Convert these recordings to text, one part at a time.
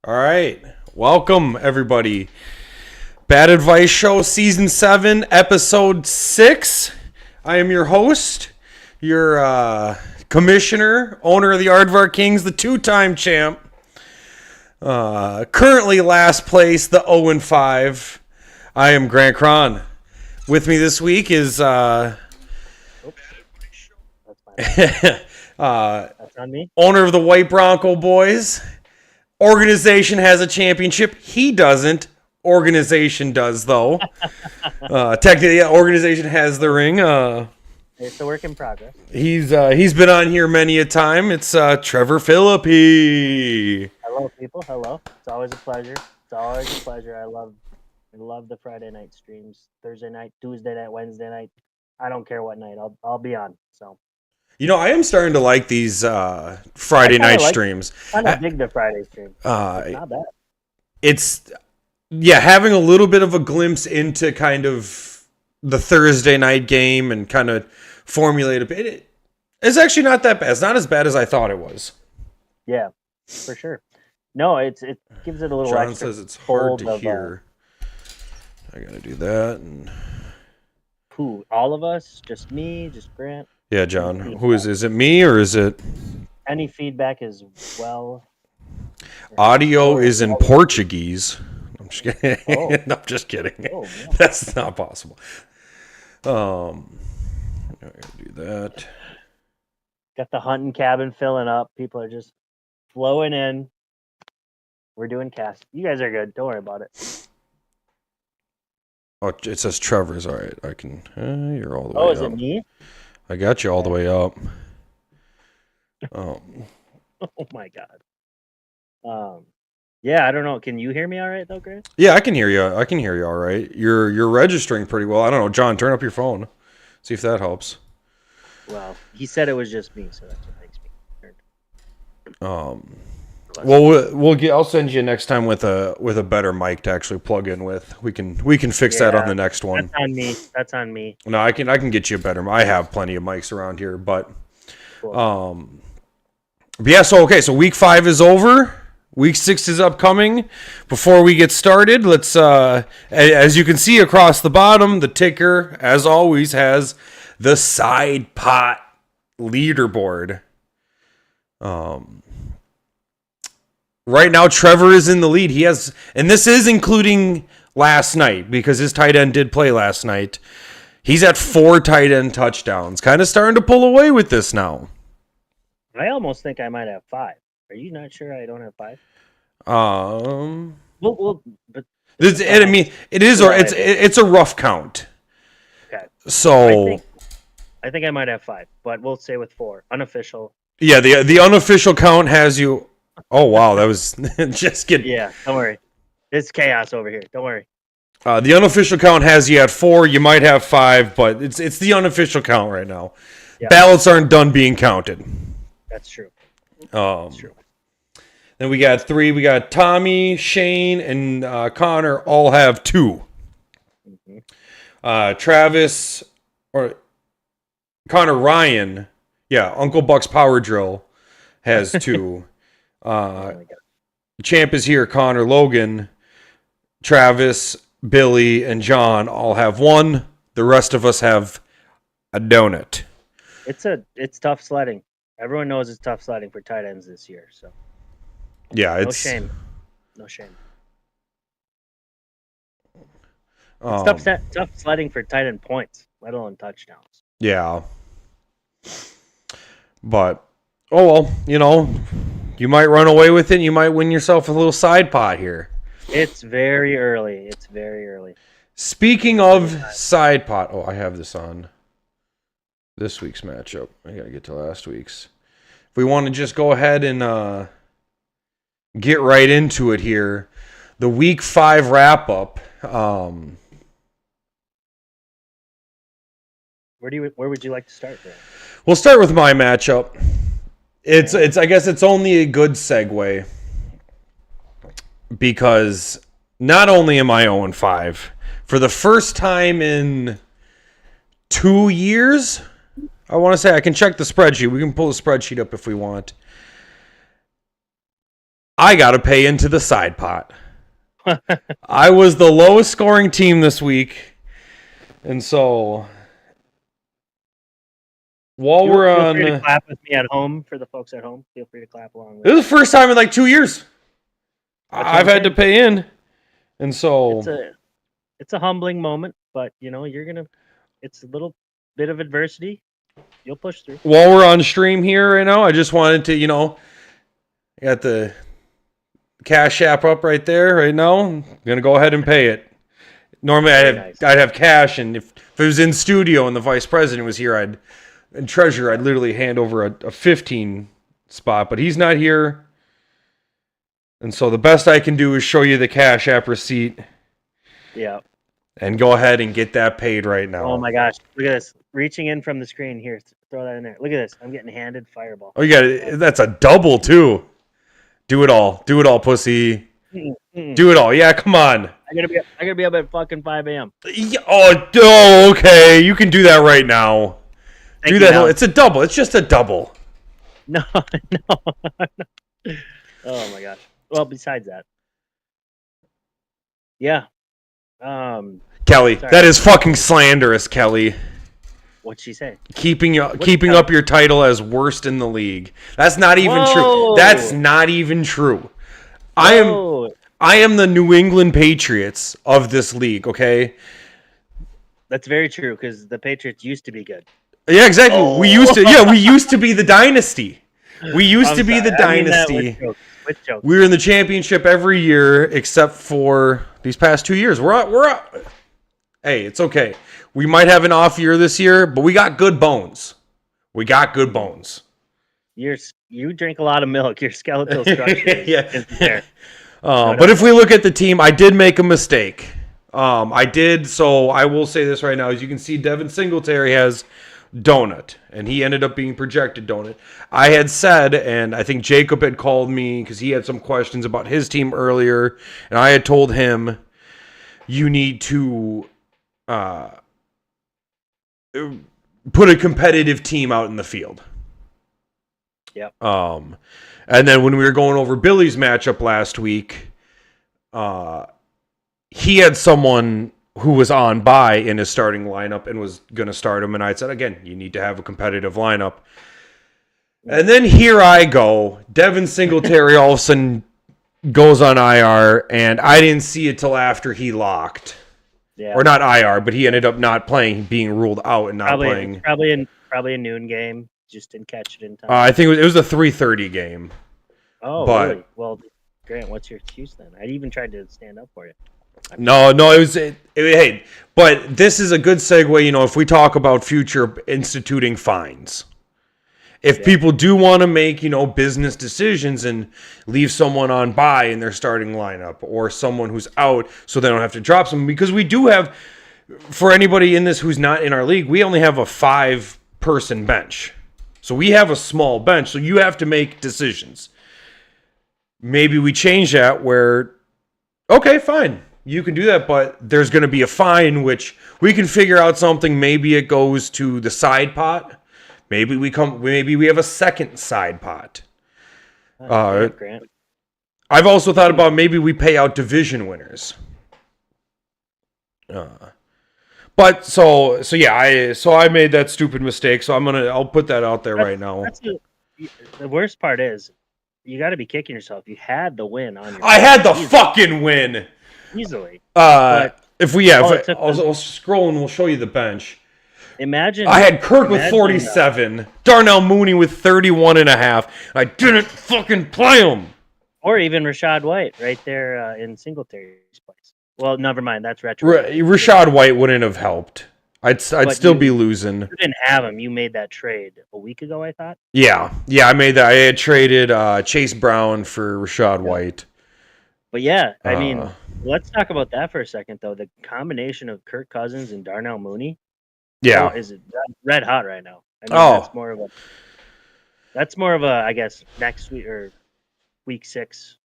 All right. Welcome, everybody. Bad Advice Show, Season 7, Episode 6. I am your host, your commissioner, owner of the Aardvark Kings, the two-time champ. Currently last place, the 0-5. I am Grant Cron. With me this week is... That's on me. Owner of the White Bronco Boys. Organization has a championship. He doesn't. Organization does, though. Technically, yeah, organization has the ring. It's a work in progress. He's been on here many a time. It's Trevor Philippi. Hello, people. Hello. It's always a pleasure. It's always a pleasure. I love the Friday night streams. Thursday night, Tuesday night, Wednesday night. I don't care what night. I'll be on. So. You know, I am starting to like these Friday night streams. I kind of dig the Friday stream. It's not bad. It's, yeah, having a little bit of a glimpse into kind of the Thursday night game and kind of formulate a bit. It's actually not that bad. It's not as bad as I thought it was. Yeah, for sure. No, it gives it a little John extra. says it's hard to hear. I got to do that. And who? All of us? Just me? Just Grant? Yeah, John. Who is it me or is it? Any feedback is well. Audio is in Portuguese. I'm just kidding. Oh. No, I'm just kidding. Oh, That's not possible. I'm gonna do that. Got the hunting cabin filling up. People are just flowing in. We're doing cast. You guys are good. Don't worry about it. Oh, it says Trevor's. All right, I can. You're all the way Oh, up. is it me? I got you all the way up. Oh my god. Yeah, I don't know. Can you hear me all right though, Grant? Yeah, I can hear you. I can hear you all right. You're registering pretty well. I don't know, John. Turn up your phone. See if that helps. Well, he said it was just me, so that's what makes me turn. Well, we'll get. I'll send you next time with a better mic to actually plug in with. We can fix that on the next one. That's on me. No, I can get you a better. I have plenty of mics around here, but Cool. but yeah. So okay, so week 5 is over. Week 6 is upcoming. Before we get started, let's as you can see across the bottom, the ticker, as always, has the side pot leaderboard. Right now, Trevor is in the lead. He has, and this is including last night because his tight end did play last night. He's at 4 tight end touchdowns. Kind of starting to pull away with this now. I almost think I might have 5. Are you not sure I don't have 5? But I mean, it is. It's a rough count. Okay. So I think I might have 5, but we'll say with 4 unofficial. Yeah, the unofficial count has you. Oh wow, that was just kidding. Yeah, don't worry. It's chaos over here. Don't worry. The unofficial count has you at 4. You might have 5, but it's the unofficial count right now. Yeah. Ballots aren't done being counted. That's true. That's true. Then we got 3. We got Tommy, Shane, and Connor all have 2. Mm-hmm. Travis or Connor Ryan, yeah, Uncle Buck's Power Drill has 2. Oh my God. Champ is here. Connor, Logan, Travis, Billy, and John all have 1. The rest of us have a donut. It's tough sledding. Everyone knows it's tough sledding for tight ends this year. So Yeah, no shame. It's tough sledding for tight end points, let alone touchdowns. Yeah. But oh well, you might run away with it. You might win yourself a little side pot here. It's very early. Speaking of side pot, I have this on this week's matchup. I gotta get to last week's. If we want to just go ahead and get right into it here, the week 5 wrap up. Where would you like to start there? We'll start with my matchup. It's I guess it's only a good segue because not only am I 0-5, for the first time in 2 years, I want to say, I can check the spreadsheet. We can pull the spreadsheet up if we want. I got to pay into the side pot. I was the lowest scoring team this week. And so while we're Feel on, free to clap with me at home for the folks at home. Feel free to clap along with this is the first time in like 2 years what I've I'm had to saying. pay in. And so It's a humbling moment, but it's a little bit of adversity. You'll push through. while we're on stream here right now, I just wanted to, I got the Cash App up right there right now. I'm going to go ahead and pay it. Normally I'd have cash, and if it was in studio and the vice president was here, and treasurer, I'd literally hand over a 15 spot, but he's not here. And so the best I can do is show you the Cash App receipt. Yeah. And go ahead and get that paid right now. Oh my gosh. Look at this. Reaching in from the screen here. Throw that in there. Look at this. I'm getting handed Fireball. Oh, you got it. That's a double too. Do it all. Do it all, pussy. Do it all. Yeah, come on. I gotta be up at fucking 5 a.m. Oh, okay. You can do that right now. Do that. Now. It's a double. It's just a double. No. Oh my gosh. Well, besides that. Yeah. Kelly, sorry. that is fucking slanderous, Kelly. What'd she say? Keeping up your title as worst in the league. That's not even true. That's not even true. I am the New England Patriots of this league, okay? That's very true, because the Patriots used to be good. Yeah, exactly. Oh. We used to be the dynasty. We used to be the dynasty. With jokes. We were in the championship every year except for these past 2 years. We're up. Hey, it's okay. We might have an off year this year, but we got good bones. You drink a lot of milk. Your skeletal structure is there. But if we look at the team, I did make a mistake. So I will say this right now. As you can see, Devin Singletary has Donut, and he ended up being projected Donut. I had said, and I think Jacob had called me because he had some questions about his team earlier, and I had told him, you need to put a competitive team out in the field. Yep. And then when we were going over Billy's matchup last week, he had someone who was on bye in his starting lineup and was going to start him. And I said, again, you need to have a competitive lineup. And then here I go. Devin Singletary all of a sudden goes on IR, and I didn't see it till after he locked. Yeah. Or not IR, but he ended up not playing, being ruled out and not playing. Probably a noon game. Just didn't catch it in time. I think it was a 3:30 game. Oh, but, really? Well, Grant, what's your excuse then? I even tried to stand up for you. No, it was. Hey, but this is a good segue. If we talk about future instituting fines, if people do want to make business decisions and leave someone on bye in their starting lineup, or someone who's out, so they don't have to drop someone, because we do have, for anybody in this who's not in our league, we only have a 5-person bench, so we have a small bench. So you have to make decisions. Maybe we change that where, okay, fine. You can do that, but there's going to be a fine, which we can figure out something. Maybe it goes to the side pot. Maybe we have a second side pot. Grant. I've also thought about maybe we pay out division winners. But so yeah, I made that stupid mistake. So I'll put that out there right now. The worst part is you got to be kicking yourself. You had the win on your. I had the fucking win. Easily. I'll scroll and we'll show you the bench. Imagine. I had Kirk with 47, Darnell Mooney with 31.5. I didn't fucking play him. Or even Rachaad White right there in Singletary's place. Well, never mind. That's retro. Rachaad White wouldn't have helped. I'd still be losing. You didn't have him. You made that trade a week ago, I thought. Yeah, I made that. I had traded Chase Brown for Rachaad White. But yeah, I mean, let's talk about that for a second, though. The combination of Kirk Cousins and Darnell Mooney, is red hot right now. I mean, that's more of a, I guess, next week or week 6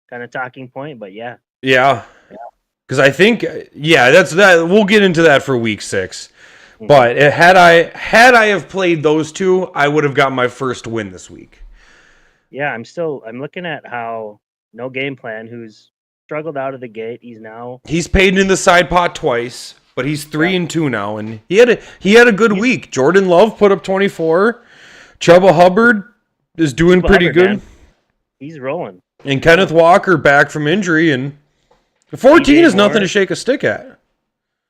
kind of talking point. But yeah, because I think that's that. We'll get into that for week 6. Mm-hmm. But had I have played those two, I would have got my first win this week. Yeah, I'm looking at how no game plan, who's struggled out of the gate. He's paid in the side pot twice, but he's 3-2 now, and he had a good week. Jordan Love put up 24. Chuba Hubbard is doing pretty good. Man. He's rolling. And Kenneth Walker back from injury, and 14 is nothing to shake a stick at.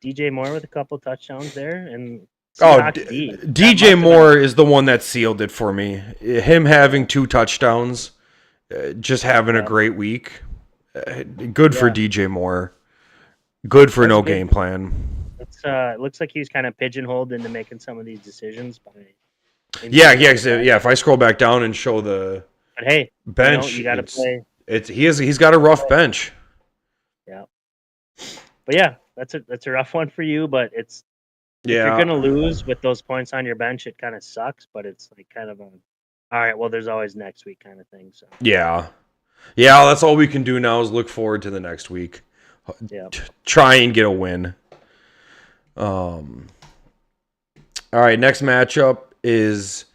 DJ Moore with a couple touchdowns there, and DJ Moore is the one that sealed it for me. Him having 2 touchdowns, just having a great week. Good for DJ Moore. Good for no game plan. It looks like he's kind of pigeonholed into making some of these decisions. If I scroll back down and show the bench, you got to play. He's got a rough bench. Yeah, but yeah, that's a rough one for you. But if you're gonna lose with those points on your bench, it kind of sucks. But it's like kind of all right. Well, there's always next week kind of thing. So yeah. That's all we can do now is look forward to the next week. Yeah, try and get a win. All right, next matchup is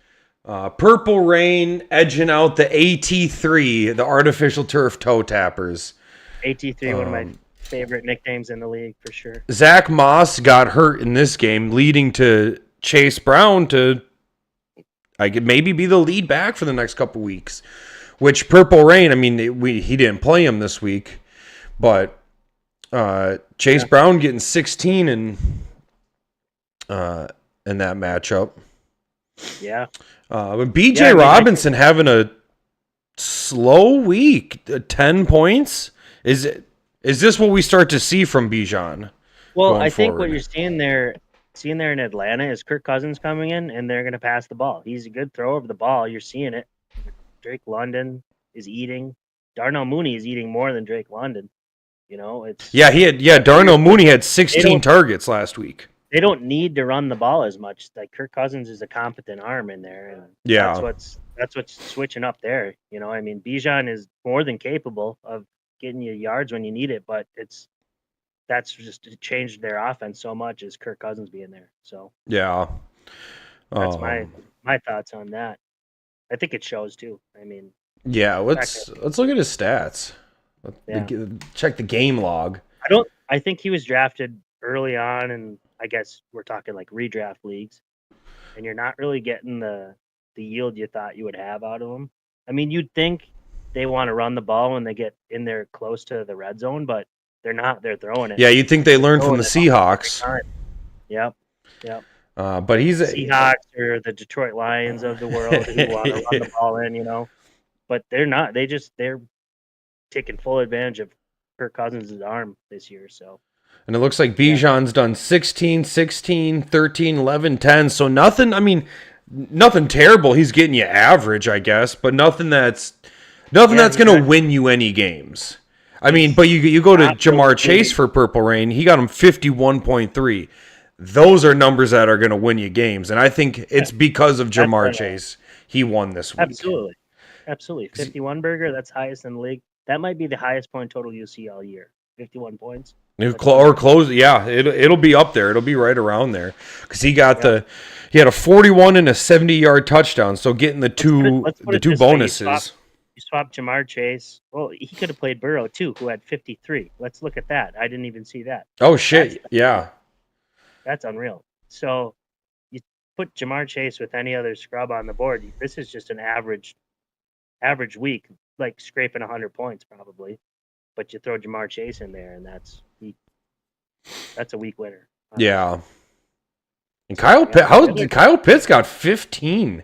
Purple Rain edging out the AT3, the artificial turf toe tappers. AT3, one of my favorite nicknames in the league for sure. Zach Moss got hurt in this game, leading to Chase Brown to maybe be the lead back for the next couple weeks. Which Purple Rain, I mean, he didn't play him this week, but Chase Brown getting 16 in that matchup. Yeah. But BJ Robinson having a slow week, 10 points. Is this what we start to see from Bijan? Well, I think what you're seeing there in Atlanta is Kirk Cousins coming in, and they're going to pass the ball. He's a good thrower of the ball. You're seeing it. Drake London is eating. Darnell Mooney is eating more than Drake London. Darnell Mooney had 16 targets last week. They don't need to run the ball as much. Like Kirk Cousins is a competent arm in there, and that's what's switching up there. I mean, Bijan is more than capable of getting you yards when you need it, but that's just changed their offense so much as Kirk Cousins being there. So that's my thoughts on that. I think it shows too. I mean, let's look at his stats. Check the game log. I think he was drafted early on, and I guess we're talking like redraft leagues, and you're not really getting the yield you thought you would have out of him. I mean, you'd think they want to run the ball when they get in there close to the red zone, but they're not. They're throwing it. Yeah, you'd think they learned from the Seahawks. Yep. But he's Seahawks or the Detroit Lions of the world who want to run the ball in, but they're not. They're taking full advantage of Kirk Cousins' arm this year. So, and it looks like Bijan's done 16, 16, 13, 11, 10. So nothing. I mean, nothing terrible. He's getting you average, I guess, but nothing that's going to win you any games. I mean, but you go to Jamar Chase for Purple Rain. He got him 51.3. Those are numbers that are going to win you games, and I think it's because of Jamar Chase. He won this week. Absolutely. 51 burger, that's highest in the league. That might be the highest point total you'll see all year. 51 points. Or close, it'll be up there. It'll be right around there because he got he had a 41 and a 70-yard touchdown. So getting the two bonuses. You swap Jamar Chase. Well, he could have played Burrow too, who had 53. Let's look at that. I didn't even see that. Oh shit! That's unreal. So you put Jamar Chase with any other scrub on the board. This is just an average week, like scraping 100 points probably. But you throw Jamar Chase in there, and that's a week winner. Yeah. And Kyle Pitts got 15.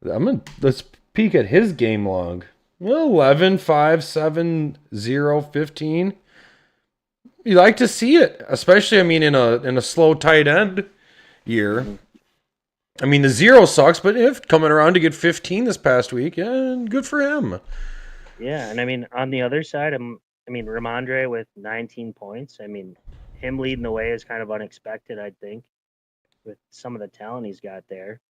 Let's peek at his game log. 11, 5, 7, 0, 15. You like to see it, especially, I mean, in a slow tight end year. Mm-hmm. I mean, the 0 sucks, but if coming around to get 15 this past week, good for him. Yeah, and I mean, on the other side, Ramondre with 19 points. I mean, him leading the way is kind of unexpected, I think, with some of the talent he's got there.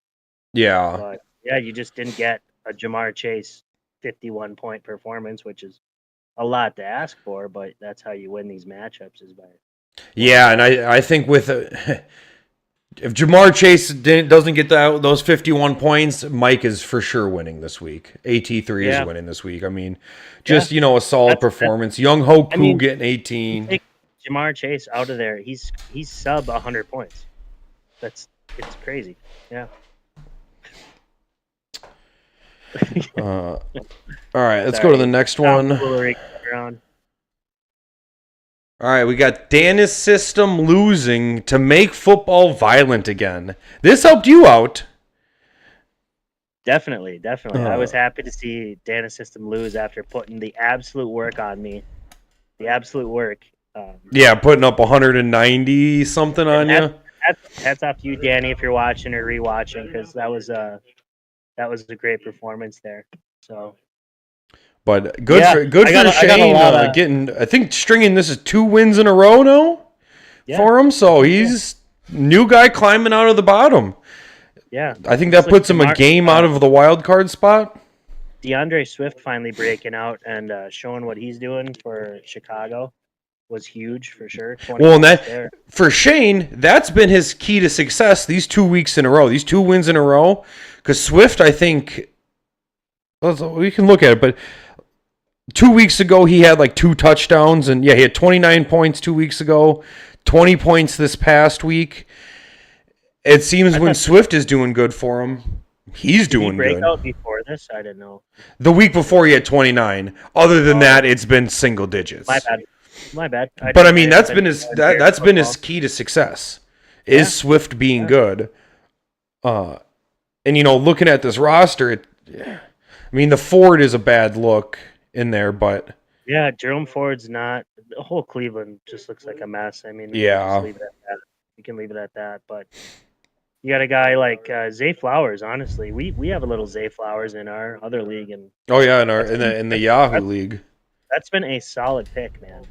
Yeah. But, you just didn't get a Jamar Chase 51-point performance, which is a lot to ask for, but that's how you win these matchups is by. Yeah, and I think with if Jamar Chase doesn't get those 51 points, Mike is for sure winning this week. AT3 is winning this week. I mean, just a solid performance. Young Hoku getting 18. Take Jamar Chase out of there. He's sub 100 points. It's crazy. Yeah. All right, let's go to the next one. All right, we got Danis System losing to make football violent again. This helped you out. Definitely. I was happy to see Danis System lose after putting the absolute work on me. The absolute work. Putting up 190 something on you. Hats off to you, Danny, if you're watching or rewatching, because that was a great performance there. So. But good for Shane getting. I think stringing this is 2 wins in a row now for him. So he's new guy climbing out of the bottom. Yeah, I think that puts him a game out of the wild card spot. DeAndre Swift finally breaking out and showing what he's doing for Chicago was huge for sure. Well, and for Shane, that's been his key to success these 2 weeks in a row. These 2 wins in a row, because Swift, I think, we can look at it, but 2 weeks ago, he had like 2 touchdowns, and he had 29 points 2 weeks ago, 20 points this past week. It seems when Swift is doing good for him, he's doing good. Did he break out before this? I didn't know. The week before, he had 29. Other than that, it's been single digits. My bad. But I mean, that's been his key to success. Is Swift being good? And looking at this roster, I mean, the Ford is a bad look in there, but Jerome Ford's not. The whole Cleveland just looks like a mess. I mean, you can leave it at that. But you got a guy like Zay Flowers. Honestly, we have a little Zay Flowers in our other league, and in the Yahoo league. That's been a solid pick, man.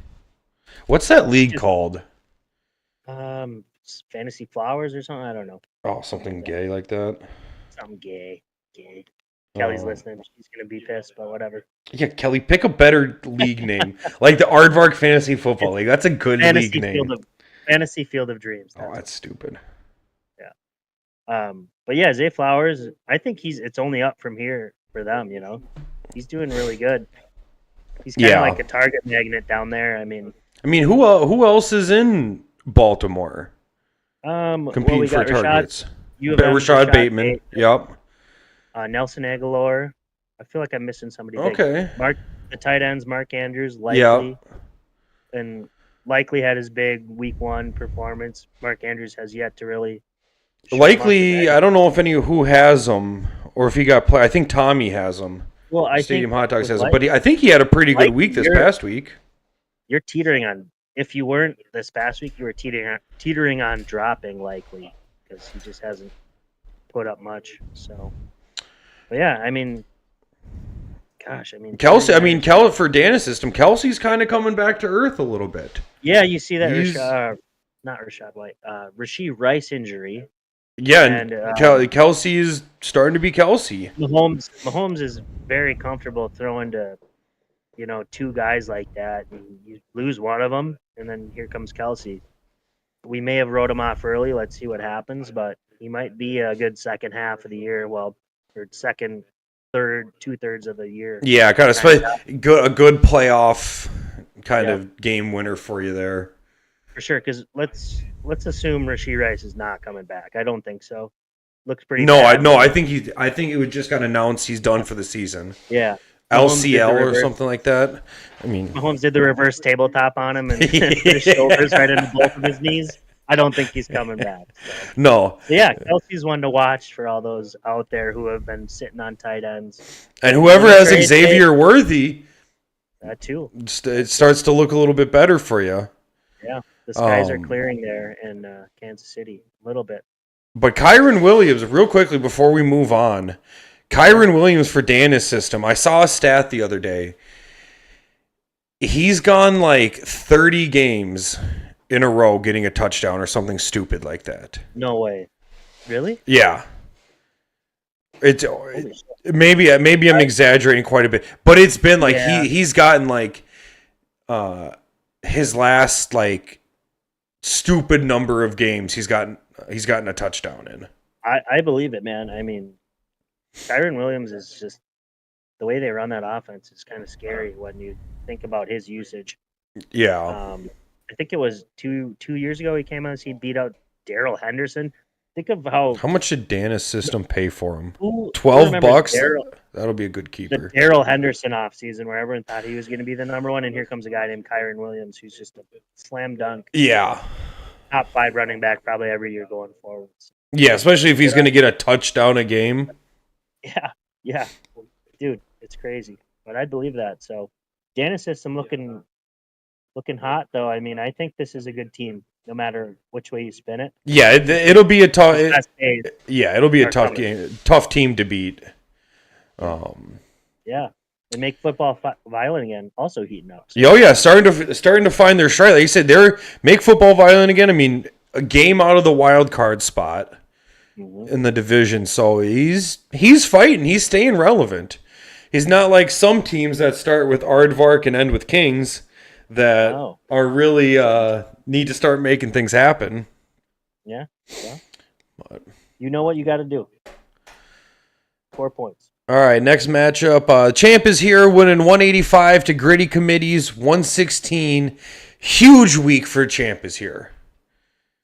What's that league called? Fantasy Flowers or something. I don't know. Oh, something gay like that. Something gay. Kelly's listening. She's gonna be pissed, but whatever. Yeah, Kelly, pick a better league name, like the Aardvark Fantasy Football League. That's a good league name. Fantasy Field of Dreams. That's stupid. Yeah. But yeah, Zay Flowers. I think it's only up from here for them. He's doing really good. He's kind of like a target magnet down there. I mean, who else is in Baltimore? Competing for targets. Rashad Bateman. Yep. Nelson Aguilar. I feel like I'm missing somebody. Okay. The tight ends, Mark Andrews, Likely. And Likely had his big week 1 performance. Mark Andrews has yet to really. Likely, I don't know if who has him or if he got play. I think Tommy has him. Well, Stadium Hot Dogs has him, but I think he had a pretty good week this past week. You're teetering on. If you weren't this past week, you were teetering on dropping Likely because he just hasn't put up much. So. But yeah, I mean, Kelsey. For Danis System, Kelsey's kind of coming back to earth a little bit. Yeah, you see that Rashad White, Rashee Rice injury. Yeah, and Kelsey is starting to be Kelsey. Mahomes is very comfortable throwing to, 2 guys like that, and you lose one of them, and then here comes Kelsey. We may have wrote him off early. Let's see what happens, but he might be a good second half of the year. Well. Or second, third, 2/3 of the year. Yeah, kind of a good playoff kind of game winner for you there. For sure, because let's assume Rashee Rice is not coming back. I don't think so. Looks pretty. I think it was just got announced he's done for the season. Yeah. LCL or something like that. I mean, Mahomes did the reverse tabletop on him and his shoulders right into both of his knees. I don't think he's coming back. So. No. Yeah, Kelsey's one to watch for all those out there who have been sitting on tight ends. And whoever has Xavier Worthy, that too. It starts to look a little bit better for you. Yeah, the skies are clearing there in Kansas City a little bit. But Kyren Williams, real quickly before we move on, Kyren Williams for Danis System. I saw a stat the other day. He's gone like 30 games in a row getting a touchdown or something stupid like that. No way. Really? Yeah. Maybe I'm exaggerating quite a bit, but it's been like he's gotten like his last like stupid number of games. He's gotten gotten a touchdown in. I believe it, man. I mean, Kyren Williams is just the way they run that offense is kind of scary when you think about his usage. Yeah. I think it was two years ago he came out. He beat out Darrell Henderson. Think of how much did Dana's system pay for him? $12. That'll be a good keeper. The Darrell Henderson offseason where everyone thought he was going to be the number one, and here comes a guy named Kyren Williams who's just a slam dunk. Yeah. Top 5 running back probably every year going forwards. Yeah, especially if he's going to get a touchdown a game. Yeah. Dude, it's crazy. But I believe that. So Dana's system looking hot, though. I mean, I think this is a good team, no matter which way you spin it. Yeah, it'll be a tough. It'll be a tough game, tough team to beat. Yeah, they make football violent again. Also heating up. So. Oh yeah, starting to find their stride. Like you said, they're make football violent again. I mean, a game out of the wild card spot in the division, so he's fighting. He's staying relevant. He's not like some teams that start with Aardvark and end with Kings that are really need to start making things happen. Yeah. But you know what you got to do. 4 points. All right, next matchup. Champ is here, winning 185 to Gritty Committee's 116. Huge week for Champ is here.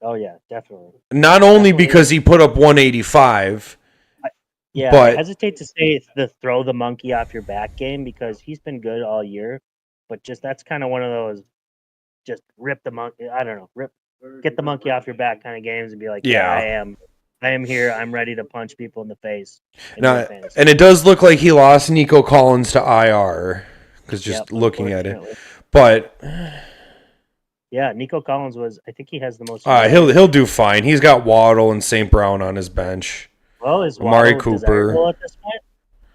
Oh yeah, definitely. Not only because he put up 185. But I hesitate to say it's the throw the monkey off your back game because he's been good all year. But just that's kind of one of those just rip the monkey. I don't know, get the monkey off your back kind of games and be like, I am here. I'm ready to punch people in the face. Now, and it does look like he lost Nico Collins to IR because just looking at it. But yeah, Nico Collins I think he has the most. He'll do fine. He's got Waddle and St. Brown on his bench. Well, is Amari Cooper at this point?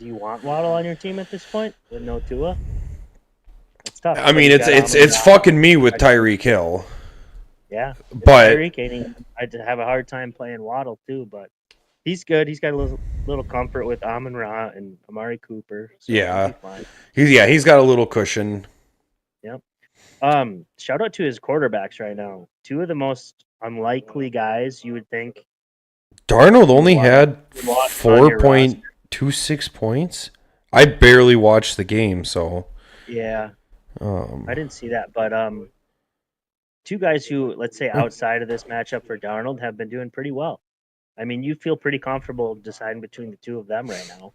Do you want Waddle on your team at this point with no Tua? It's tough. I mean, it's fucking me with Tyreek Hill. Yeah, but I'd have a hard time playing Waddle too. But he's good. He's got a little comfort with Amon-Ra and Amari Cooper. So he's got a little cushion. Yep. Shout out to his quarterbacks right now. 2 of the most unlikely guys you would think. Darnold only had 4.26 points. I barely watched the game, so yeah. I didn't see that, but 2 guys who, let's say, outside of this matchup for Darnold have been doing pretty well. I mean, you feel pretty comfortable deciding between the 2 of them right now.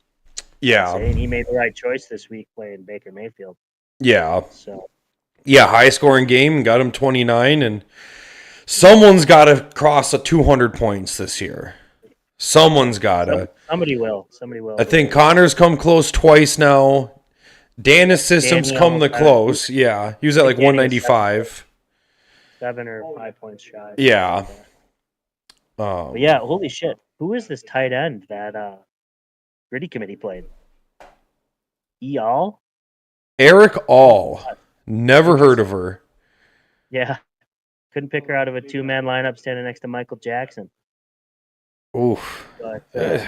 Yeah. And he made the right choice this week playing Baker Mayfield. Yeah. So. Yeah, high-scoring game, got him 29, and someone's got to cross 200 points this year. Someone's got to. Somebody will. I think Connor's come close twice now. Dana's system's come the close. Yeah, he was at like 195. 7 or 5 points shy. Yeah. But yeah, holy shit. Who is this tight end that Gritty Committee played? All? Eric All. Never heard of her. Yeah. Couldn't pick her out of a 2-man lineup standing next to Michael Jackson. Oof. But,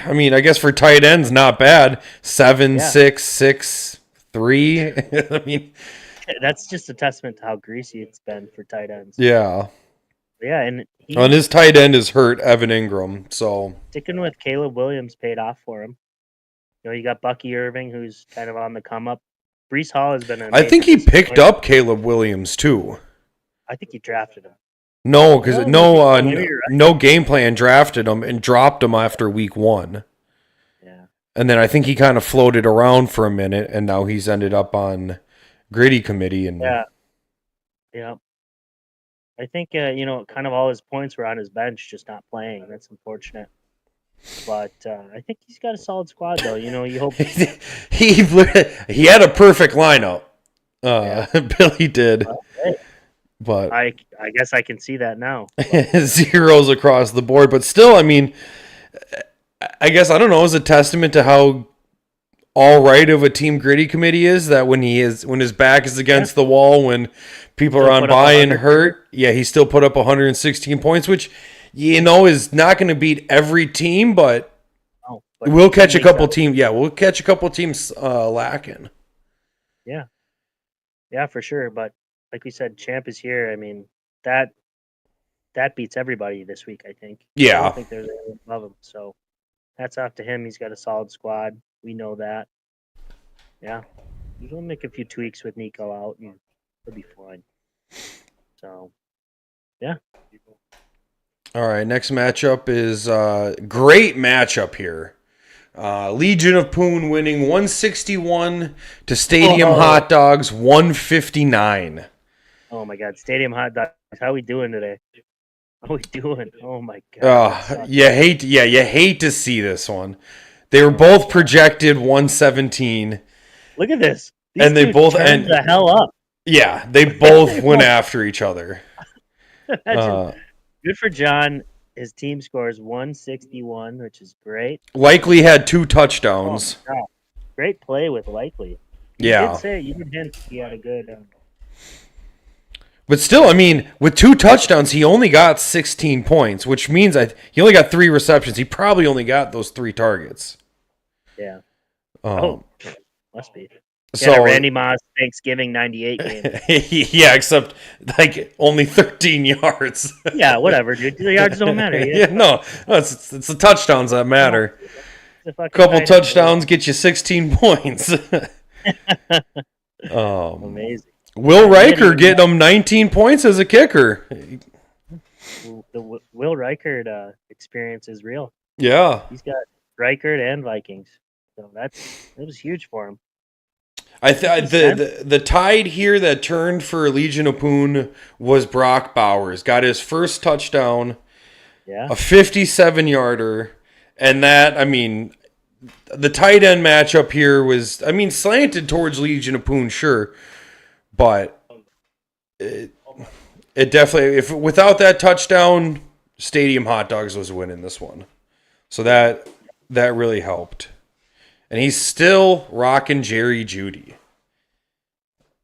I mean, I guess for tight ends, not bad. 7, 6, 6, 3. I mean, that's just a testament to how greasy it's been for tight ends. Yeah. Yeah, and his tight end is hurt, Evan Ingram. So sticking with Caleb Williams paid off for him. You know, you got Bucky Irving, who's kind of on the come up. Breece Hall has been. I think he picked up Caleb Williams too. I think he drafted him. No, because no game plan drafted him and dropped him after week 1. Yeah. And then I think he kind of floated around for a minute, and now he's ended up on Gritty Committee. And yeah. I think kind of all his points were on his bench, just not playing. That's unfortunate. But I think he's got a solid squad, though. You know, you hope he had a perfect lineup. Billy did. Hey. But I guess I can see that now. Zeros across the board, but still, I mean, I guess I don't know. Is a testament to how all right of a Team Gritty Committee is that when his back is against the wall, when people are on bye and hurt, he still put up 116 points, which is not going to beat every team, but we'll catch a couple teams. Yeah, we'll catch a couple teams lacking. Yeah, for sure. But like we said, Champ is here. I mean, that that beats everybody this week, I think. Yeah. I don't think there's anyone above him. So hats off to him. He's got a solid squad. We know that. Yeah. He'll make a few tweaks with Nico out, and he'll be fine. So, yeah. All right, next matchup is great matchup here. Legion of Poon winning 161 to Stadium Hot Dogs 159. Oh my God, Stadium Hot Dogs! How we doing today? How we doing? Oh my God! You hate to see this one. They were both projected 117. Look at this. These and they both turned the hell up. Yeah, they both went after each other. Good for John. His team scores 161, which is great. Likely had 2 touchdowns. Oh, great play with Likely. You did hint he had a good. But still, I mean, with 2 touchdowns, he only got 16 points, which means he only got 3 receptions. He probably only got those 3 targets. Yeah. Must be. So Randy Moss Thanksgiving 98 game. Yeah, except like only 13 yards. Yeah, whatever, dude. The yards don't matter. No, it's the touchdowns that matter. A couple touchdowns get you 16 points. Amazing. Will Reichert getting him 19 points as a kicker. The Will Reichert experience is real. Yeah. He's got Reichert and Vikings. So it was huge for him. The tide here that turned for Legion of Poon was Brock Bowers. Got his first touchdown, a 57-yarder, and that, I mean, the tight end matchup here was, I mean, slanted towards Legion of Poon, sure, but it definitely, without that touchdown, Stadium Hot Dogs was winning this one. So that really helped. And he's still rocking Jerry Jeudy.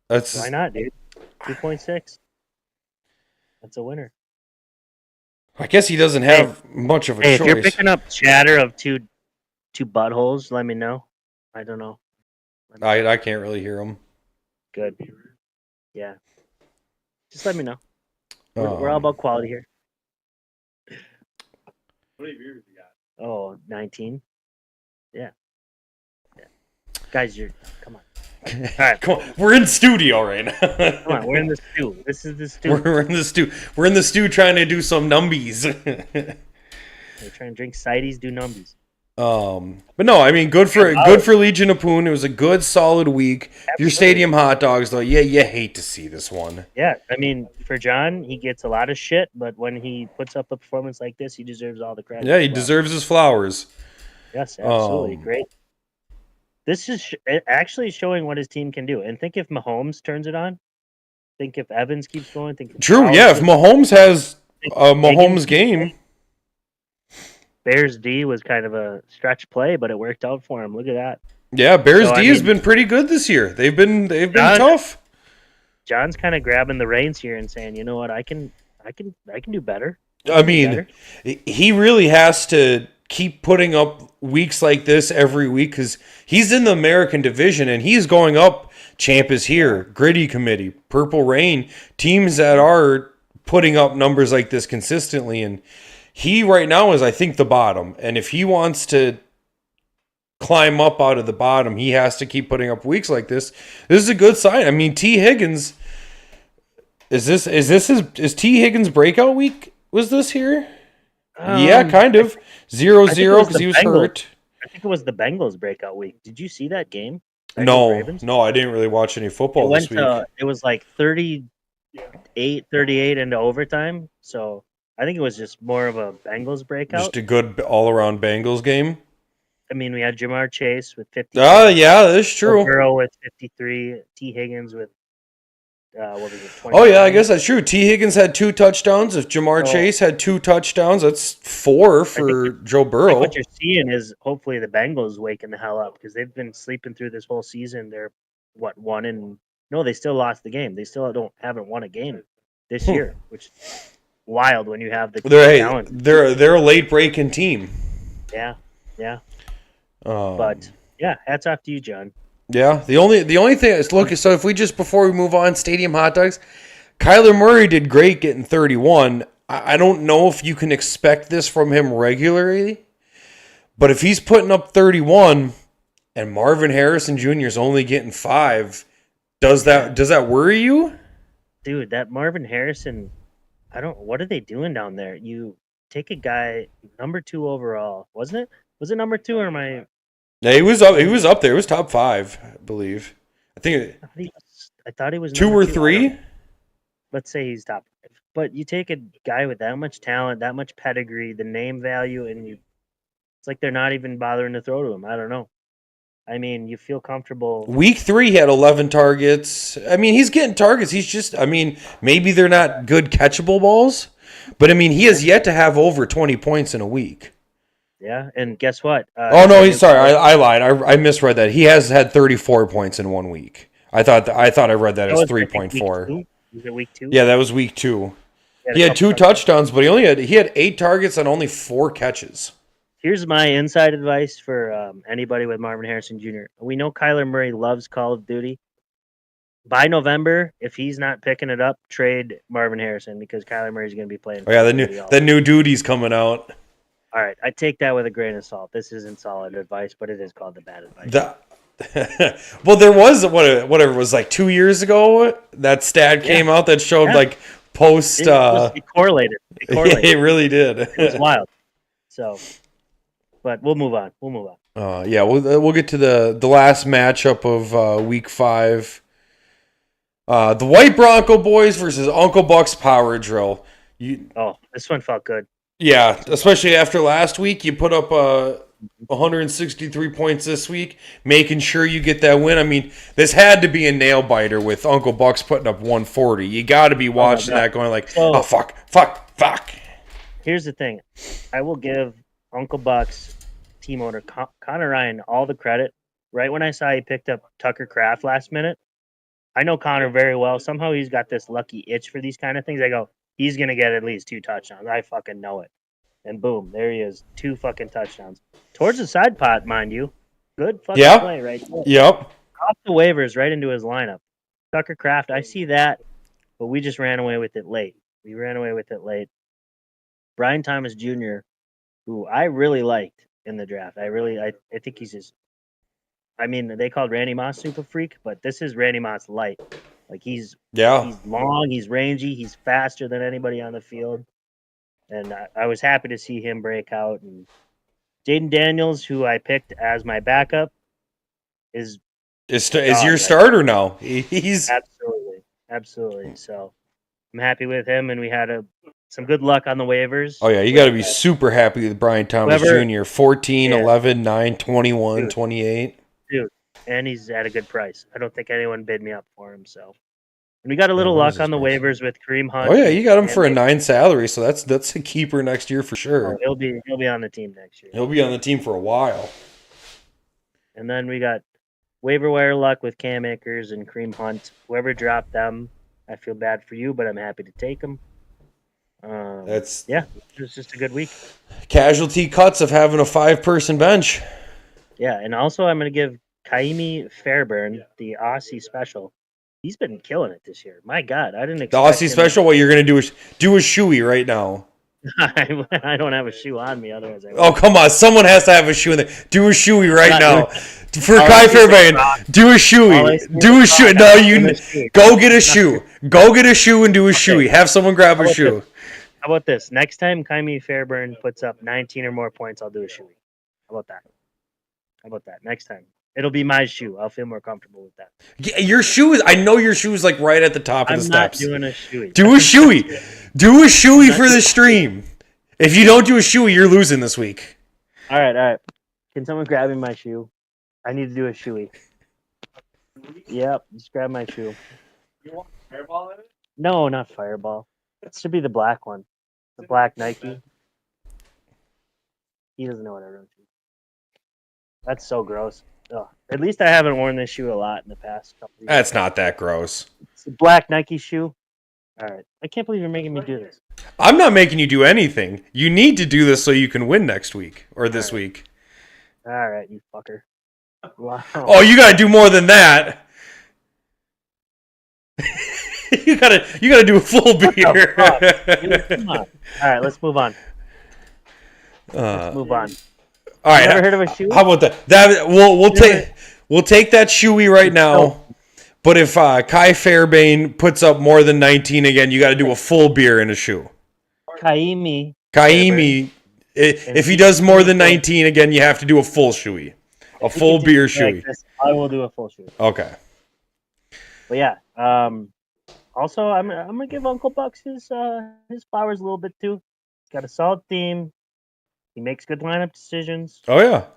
Why not, dude? 2.6. That's a winner. I guess he doesn't have much of a choice. If you're picking up chatter of two buttholes, let me know. I don't know. I can't really hear them. Good. Yeah. Just let me know. We're all about quality here. How many viewers you got? Oh, 19. Yeah. Guys, come on. All right. Come on. We're in studio right now. Come on, we're in the stew. This is the stew. We're in the stew. We're in the stew trying to do some numbies. We're trying to drink cides, do numbies. But no, I mean, good for Legion of Poon. It was a good, solid week. Absolutely. Your Stadium Hot Dogs, though, you hate to see this one. Yeah, I mean, for John, he gets a lot of shit, but when he puts up a performance like this, he deserves all the credit. Yeah, he deserves his flowers. Yes, absolutely. Great. This is actually showing what his team can do. And think if Mahomes turns it on. Think if Evans keeps going. True, yeah. If Mahomes has a Mahomes game. Bears D was kind of a stretch play, but it worked out for him. Look at that. Yeah, Bears D has been pretty good this year. They've been tough. John's kind of grabbing the reins here and saying, you know what, I can do better. I mean, he really has to keep putting up weeks like this every week because he's in the American division and he's going up. Champ is here, Gritty Committee, Purple Rain, teams that are putting up numbers like this consistently. And he right now is, I think, the bottom. And if he wants to climb up out of the bottom, he has to keep putting up weeks like this. This is a good sign. I mean, T. Higgins, is T. Higgins' breakout week? Was this here? Yeah, kind of. 0-0 because he was hurt. I think it was the Bengals breakout week. Did you see that game? No, I didn't really watch any football this week. It was like 38 into overtime. So I think it was just more of a Bengals breakout. Just a good all-around Bengals game. I mean, we had Jamar Chase with 50. Yeah, that's true. Burrow with 53. T. Higgins with what was it? 29. Oh yeah, I guess that's true. T. Higgins had 2 touchdowns. If Jamar Chase had 2 touchdowns, that's 4 for Joe Burrow. What you're seeing is hopefully the Bengals waking the hell up because they've been sleeping through this whole season. They're no, they still lost the game. They still haven't won a game this year, which is wild when you have the talent. They're a late breaking team. Yeah. But yeah, hats off to you, John. Yeah, the only thing is, look, so if we just, before we move on, Stadium Hot Dogs, Kyler Murray did great getting 31. I don't know if you can expect this from him regularly, but if he's putting up 31 and Marvin Harrison Jr. is only getting 5, does that worry you? Dude, that Marvin Harrison, what are they doing down there? You take a guy number 2 overall, wasn't it? Was it number 2 or am I? Yeah, he was up there. It was top 5, I believe. I thought he was 2 or 3. Let's say he's top 5. But you take a guy with that much talent, that much pedigree, the name value, and it's like they're not even bothering to throw to him. I don't know. I mean, you feel comfortable. Week 3, he had 11 targets. I mean, he's getting targets. He's just, I mean, maybe they're not good catchable balls, but I mean, he has yet to have over 20 points in a week. Yeah, and guess what? Sorry, I lied. I misread that. He has had 34 points in 1 week. I thought I read that as 3.4. Was it week 2? Yeah, that was week 2. He had 2 touchdowns, but he had 8 targets on only 4 catches. Here's my inside advice for anybody with Marvin Harrison Jr. We know Kyler Murray loves Call of Duty. By November, if he's not picking it up, trade Marvin Harrison because Kyler Murray's going to be playing. Oh yeah, the new duty's coming out. All right, I take that with a grain of salt. This isn't solid advice, but it is called the bad advice. Well, there was whatever it was like 2 years ago that stat came out that showed like post. It correlated. It really did. It was wild. So. But we'll move on. Yeah, we'll get to the last matchup of week 5. The White Bronco Boys versus Uncle Buck's Power Drill. This one felt good. Yeah, especially after last week, you put up 163 points this week, making sure you get that win. I mean, this had to be a nail biter with Uncle Buck's putting up 140. You got to be watching that, going like, fuck. Here's the thing, I will give Uncle Buck's team owner Connor Ryan all the credit. Right when I saw he picked up Tucker Kraft last minute, I know Connor very well. Somehow he's got this lucky itch for these kind of things. I go, he's gonna get at least 2 touchdowns. I fucking know it. And boom, there he is, 2 fucking touchdowns towards the side pot, mind you. Good fucking play right there. Yep. Off the waivers, right into his lineup. Tucker Kraft, I see that, but we just ran away with it late. Brian Thomas Jr., who I really liked in the draft. I think he's just. I mean, they called Randy Moss super freak, but this is Randy Moss light. Like he's long, he's rangy, he's faster than anybody on the field, and I was happy to see him break out. And Jaden Daniels, who I picked as my backup, is your starter now. He's absolutely. So I'm happy with him, and we had some good luck on the waivers. Oh, yeah, you got to be super happy with Brian Thomas Jr. 14, 11, 9, 21, 28. Dude, and he's at a good price. I don't think anyone bid me up for him. So, and we got a little luck on the waivers with Kareem Hunt. Oh, yeah, you got him for a 9 salary, so that's a keeper next year for sure. He'll be on the team next year. He'll be on the team for a while. And then we got waiver wire luck with Cam Akers and Kareem Hunt. Whoever dropped them, I feel bad for you, but I'm happy to take them. It was just a good week. Casualty cuts of having a 5-person bench. Yeah, and also I'm going to give Kaimi Fairbairn the Aussie special. He's been killing it this year. My God, I didn't expect the Aussie special. What you're going to do is do a shoey right now. I don't have a shoe on me, otherwise I would. Oh, come on. Someone has to have a shoe in there. Do a shoey right now. For Kai Fairbairn, do a shoey. Do a shoe. No, go get a shoe. Go get a shoe and do a shoey. Have someone grab a shoe. How about this? Next time Kaimi Fairbairn puts up 19 or more points, I'll do a shoey. How about that? Next time. It'll be my shoe. I'll feel more comfortable with that. Yeah, your shoe is. I know your shoe is like right at the top of the steps. I'm not doing a shoey. Do a shoey. Do a shoey for the stream. If you don't do a shoey, you're losing this week. All right. Can someone grab me my shoe? I need to do a shoey. Yep, just grab my shoe. You want Fireball in it? No, not Fireball. It should be the black one. The black Nike. He doesn't know what I wrote to. That's so gross. Ugh. At least I haven't worn this shoe a lot in the past couple of years. That's not that gross. It's a black Nike shoe. All right. I can't believe you're making me do this. I'm not making you do anything. You need to do this so you can win next week or this week. All right, you fucker. Wow. Oh, you got to do more than that. you gotta do a full beer. Come on. All right, let's move on. Let's move on. All right. Never heard of a shoey? How about that? We'll take that shoey right now. But if Kai Fairbairn puts up more than 19 again, you got to do a full beer in a shoe. Kaimi. If he does more than 19 again, you have to do a full shoey. A full beer shoey. I will do a full shoey. Okay. But yeah. Also, I'm gonna give Uncle Bucks his flowers a little bit too. He's got a solid team. He makes good lineup decisions. Oh yeah.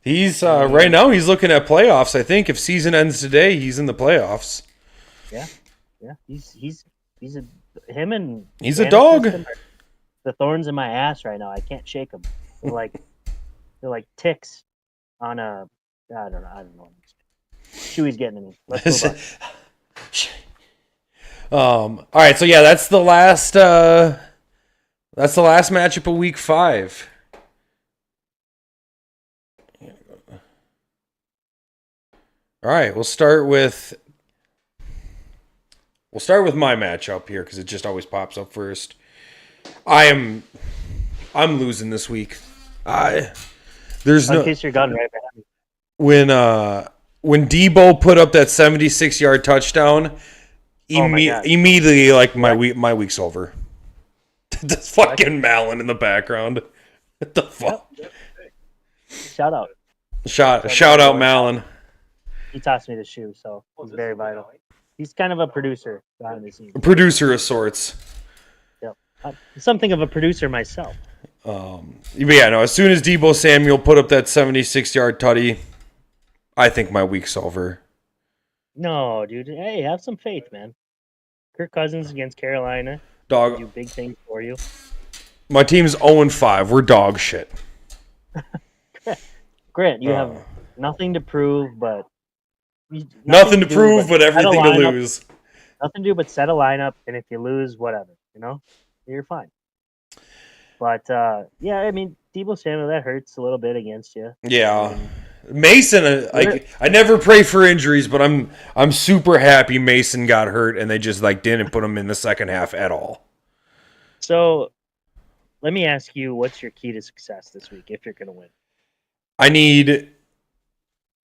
He's right now he's looking at playoffs. I think if season ends today, he's in the playoffs. Yeah. He's him and he's a dog. The thorns in my ass right now. I can't shake them. They're like ticks on a. I don't know. Chewy's getting to me. Let's move on. All right. So yeah, that's the last matchup of week 5. All right, we'll start with my matchup here because it just always pops up first. I'm losing this week. There's no. In case you're gone right behind me. When Debo put up that 76-yard touchdown, immediately like my week's over. That's fucking Malin in the background. What the fuck? Shout out. Shout out Malin. He tossed me the shoe, so he's very vital. He's kind of a producer behind the scenes. A producer of sorts. Yep. Something of a producer myself. But yeah, no, as soon as Debo Samuel put up that 76-yard tutty, I think my week's over. No, dude. Hey, have some faith, man. Kirk Cousins against Carolina. Dog. Do big things for you. My team's 0-5. We're dog shit. Grant, you have nothing to prove, but... Nothing to prove, but everything to lose. Nothing to do but set a lineup, and if you lose, whatever, you're fine. But yeah, I mean, Debo Samuel, that hurts a little bit against you. Yeah, Mason. I never pray for injuries, but I'm super happy Mason got hurt, and they just didn't put him in the second half at all. So, let me ask you, what's your key to success this week if you're going to win? I need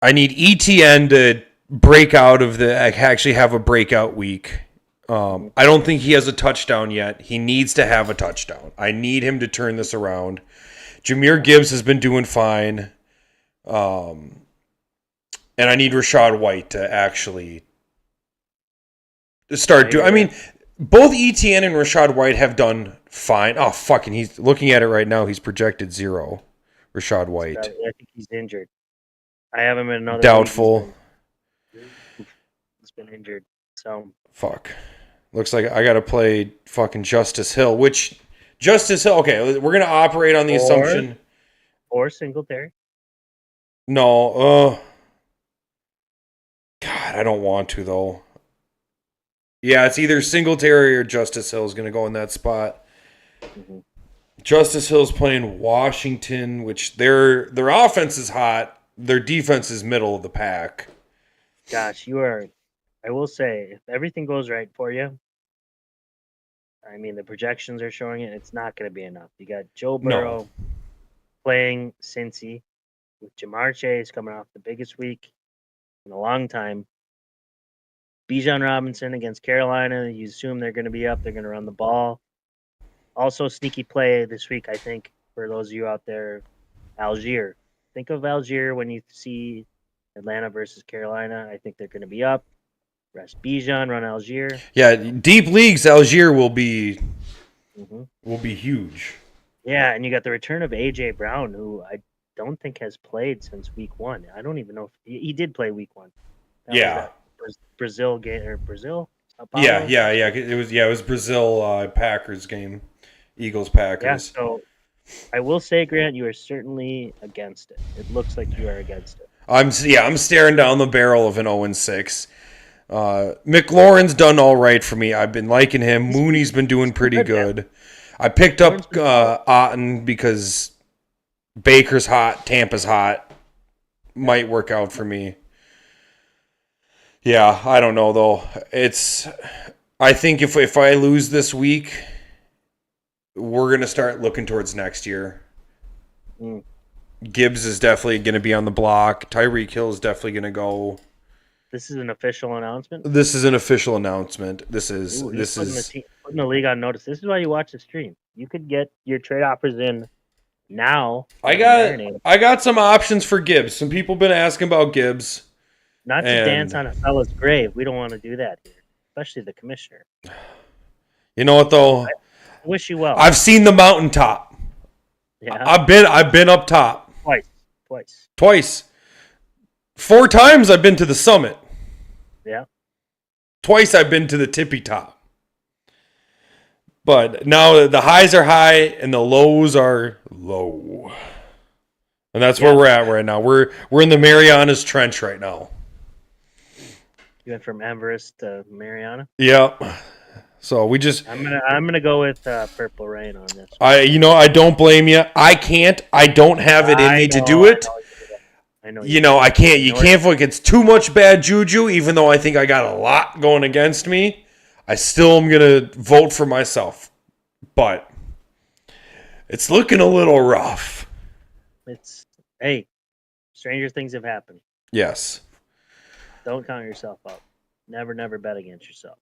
ETN to break out of actually have a breakout week. I don't think he has a touchdown yet. He needs to have a touchdown. I need him to turn this around. Jahmyr Gibbs has been doing fine. And I need Rachaad White to actually start doing... I mean, both ETN and Rachaad White have done fine. Oh, fucking, he's looking at it right now. He's projected 0. Rachaad White. I think he's injured. I have him in another. Doubtful. He's been injured. So. Fuck. Looks like I got to play fucking Justice Hill, which Justice Hill. Okay, we're gonna operate on the assumption. Or Singletary. No. God, I don't want to though. Yeah, it's either Singletary or Justice Hill is gonna go in that spot. Mm-hmm. Justice Hill's playing Washington, which their offense is hot. Their defense is middle of the pack. Gosh, you are... I will say, if everything goes right for you, I mean, the projections are showing it, it's not going to be enough. You got Joe Burrow playing Cincy with Jamar Chase coming off the biggest week in a long time. Bijan Robinson against Carolina. You assume they're going to be up. They're going to run the ball. Also, sneaky play this week, I think, for those of you out there, Algier. Think of Algier when you see Atlanta versus Carolina. I think they're going to be up. Rest Bijan, run Algier. Yeah, deep leagues, Algier will be huge. Yeah, and you got the return of A.J. Brown, who I don't think has played since week 1. I don't even know if he did play week 1. That was Brazil game or Brazil. Yeah. It was Brazil Packers game, Eagles Packers. Yeah, so I will say, Grant, you are certainly against it. It looks like you are against it. I'm staring down the barrel of an 0-6. McLaurin's done all right for me. I've been liking him. Mooney's been doing pretty good. I picked up Otten because Baker's hot, Tampa's hot. Might work out for me. Yeah, I don't know though. I think if I lose this week, we're gonna start looking towards next year. Gibbs is definitely gonna be on the block. Tyreek Hill is definitely gonna go. This is an official announcement. This is an official announcement. This is putting the league on notice. This is why you watch the stream. You could get your trade offers in now. I got some options for Gibbs. Some people been asking about Gibbs. Not to dance on a fella's grave. We don't want to do that here, especially the commissioner. You know what though? I wish you well. I've seen the mountaintop. Yeah. I've been up top. Twice. 4 times I've been to the summit. Yeah. Twice I've been to the tippy top. But now the highs are high and the lows are low. And that's where we're at right now. We're in the Marianas Trench right now. You went from Everest to Mariana? Yep. So we just I'm gonna go with Purple Rain on this. I don't blame you. I don't have it in me to do it. I know. I can't. You can't look. It's too much bad juju. Even though I think I got a lot going against me, I still am gonna vote for myself. But it's looking a little rough. Hey, stranger things have happened. Yes. Don't count yourself out. Never bet against yourself.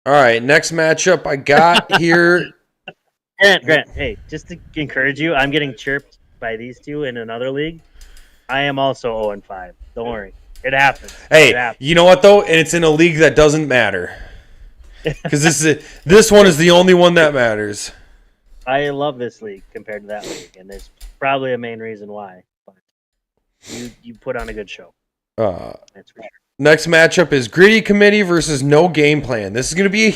All right, next matchup I got here. Grant, hey, just to encourage you, I'm getting chirped by these two in another league. I am also 0-5. Don't worry. It happens. Hey, you know what, though? And it's in a league that doesn't matter. Because this one is the only one that matters. I love this league compared to that league, and there's probably a main reason why. But you put on a good show. That's for sure. Next matchup is Gritty Committee versus No Game Plan. This is going to be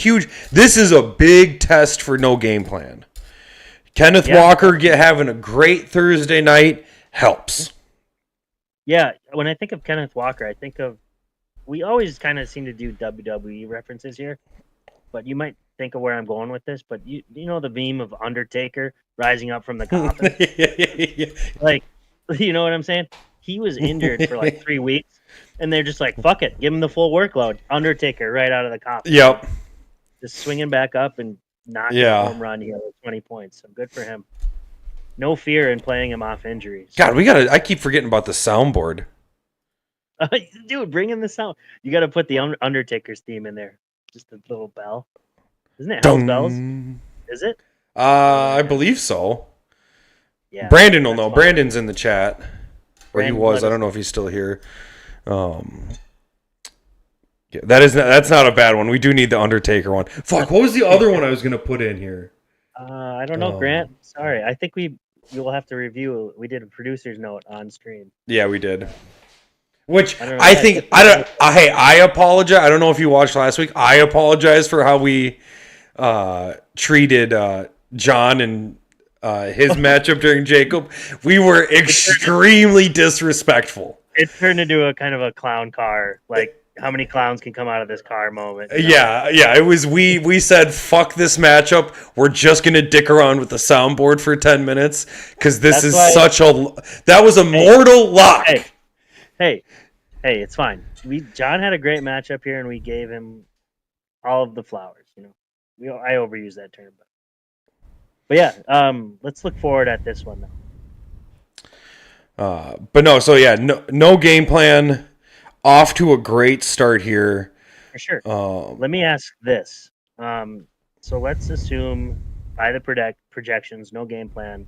this is a big test for No Game Plan. Kenneth Walker having a great Thursday night helps. Yeah, when I think of Kenneth Walker, I think of, we always kind of seem to do WWE references here, but you might think of where I'm going with this, but you know the meme of Undertaker rising up from the coffin? Like, you know what I'm saying? He was injured for like 3 weeks, and they're just like, fuck it, give him the full workload. Undertaker right out of the coffin. Yep. Just swinging back up and knocking a home run here with 20 points. So good for him. No fear in playing him off injuries. God, I keep forgetting about the soundboard. Dude, bring in the sound. You got to put the Undertaker's theme in there. Just a little bell. Isn't it Hell's Bells? Is it? I believe so. Yeah. Brandon will know. Fun. Brandon's in the chat. Or he was. I don't know if he's still here. Yeah, that's not a bad one. We do need the Undertaker one. Fuck, what was the other one I was going to put in here? I don't know, Grant. Sorry. I think you'll have to review. We did a producer's note on stream. Yeah, we did. Which I apologize. I don't know if you watched last week. I apologize for how we treated John and his matchup during Jacob. We were extremely disrespectful. It turned into a kind of a clown car, like how many clowns can come out of this car moment. Yeah. It was we said fuck this matchup. We're just gonna dick around with the soundboard for 10 minutes because that was a mortal lock. Hey, it's fine. John had a great matchup here, and we gave him all of the flowers. I overuse that term, but yeah. Let's look forward at this one though. But no. So yeah, no game plan. Off to a great start here. For sure. Let me ask this. So let's assume by the projections, no game plan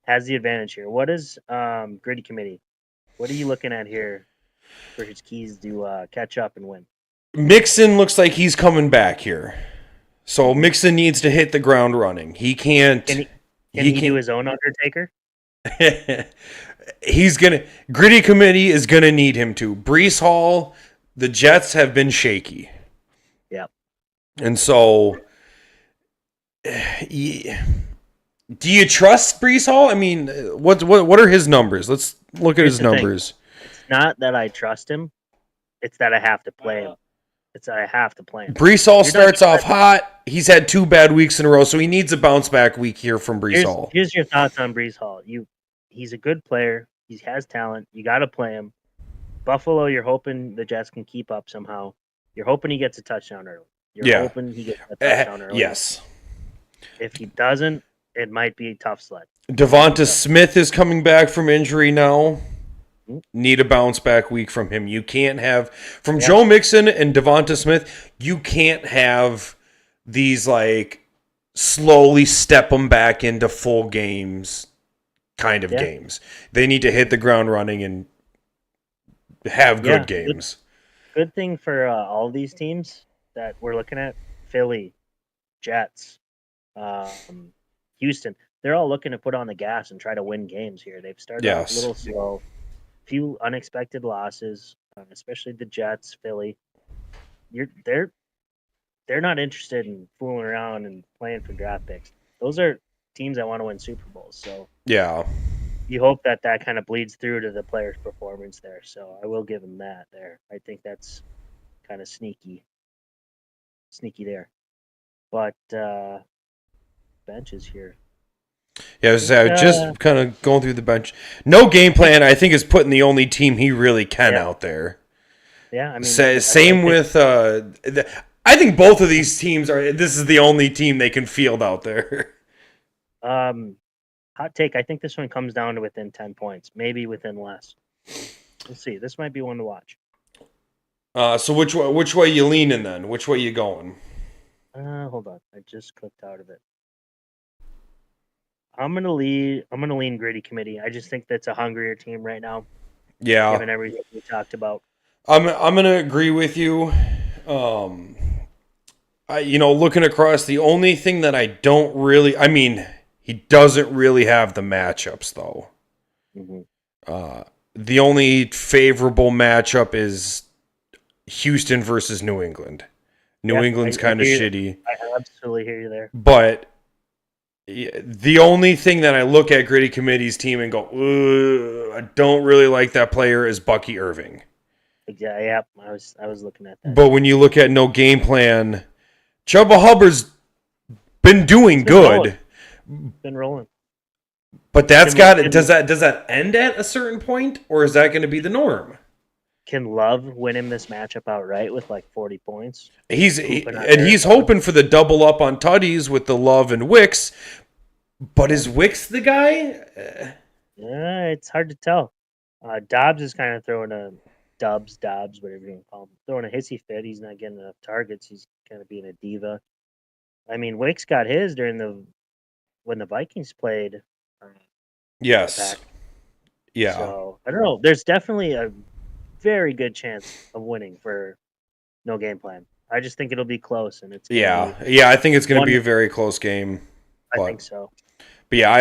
has the advantage here. What is Gritty Committee? What are you looking at here for his keys to catch up and win? Mixon looks like he's coming back here. So Mixon needs to hit the ground running. He can't. Can he do his own Undertaker? Gritty Committee is gonna need him to. Breece Hall, the Jets have been shaky. Yep. And so, do you trust Breece Hall? I mean, what are his numbers? Let's look at his numbers. It's not that I trust him; it's that I have to play him. Breece Hall starts off hot. He's had 2 bad weeks in a row, so he needs a bounce back week here from Breece Hall. Here's your thoughts on Breece Hall. He's a good player. He has talent. You got to play him. Buffalo, you're hoping the Jets can keep up somehow. You're hoping he gets a touchdown early. You're hoping he gets a touchdown early. Yes. If he doesn't, it might be a tough sled. Devonta Smith is coming back from injury now. Need a bounce back week from him. You can't have from Joe Mixon and Devonta Smith. You can't have these like slowly step them back into full games kind of games. They need to hit the ground running and have good games. Good thing for all these teams that we're looking at: Philly, Jets, Houston. They're all looking to put on the gas and try to win games here. They've started off a little slow. Few unexpected losses, especially the Jets, Philly. They're not interested in fooling around and playing for draft picks. Those are teams that want to win Super Bowls. So you hope that kind of bleeds through to the player's performance there. So I will give them that there. I think that's kind of sneaky there. But benches here. Yeah, I was just kind of going through the bench. No game plan, I think, is putting the only team he really can out there. Yeah, I mean, same with. I think both of these teams are. This is the only team they can field out there. Hot take. I think this one comes down to within 10 points, maybe within less. Let's see. This might be one to watch. So which way you leaning then? Which way you going? Hold on. I just clicked out of it. I'm gonna lean Gritty Committee. I just think that's a hungrier team right now. Yeah. Given everything we talked about. I'm gonna agree with you. Looking across, the only thing that I don't really, he doesn't really have the matchups though. Mm-hmm. The only favorable matchup is Houston versus New England. New England's kind of shitty. I absolutely hear you there. But the only thing that I look at Gritty Committee's team and go, I don't really like that player is Bucky Irving. Yeah, I was looking at that. But when you look at no game plan, Chuba Hubbard's been doing good. Been rolling. But does that end at a certain point, or is that going to be the norm? Can Love win him this matchup outright with like 40 points? He's hoping for the double up on tutties with the Love and Wicks. But is Wicks the guy? Yeah, it's hard to tell. Dobbs is kind of throwing a Dobbs, whatever you want to call him, throwing a hissy fit. He's not getting enough targets. He's kind of being a diva. I mean, Wicks got his when the Vikings played. Yes. Back. Yeah. So I don't know. There's definitely a very good chance of winning for no game plan. I just think it'll be close, and it's I think it's going to be a very close game. I think so. But yeah,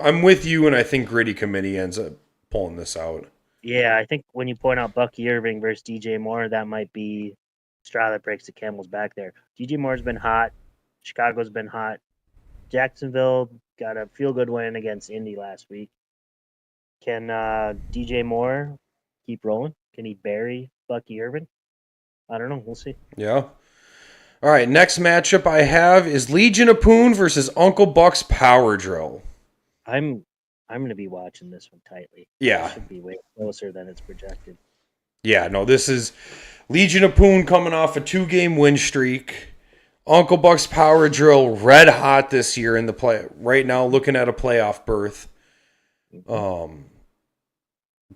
I'm with you, and I think Gritty Committee ends up pulling this out. Yeah, I think when you point out Bucky Irving versus DJ Moore, that might be straw that breaks the camel's back there. DJ Moore's been hot. Chicago's been hot. Jacksonville got a feel-good win against Indy last week. Can DJ Moore keep rolling? Can he bury Bucky Irving? I don't know. We'll see. Yeah. All right, next matchup I have is Legion of Poon versus Uncle Buck's Power Drill. I'm going to be watching this one tightly. Yeah. It should be way closer than it's projected. Yeah, no, this is Legion of Poon coming off a 2-game win streak. Uncle Buck's Power Drill red hot this year in the play. Right now, looking at a playoff berth.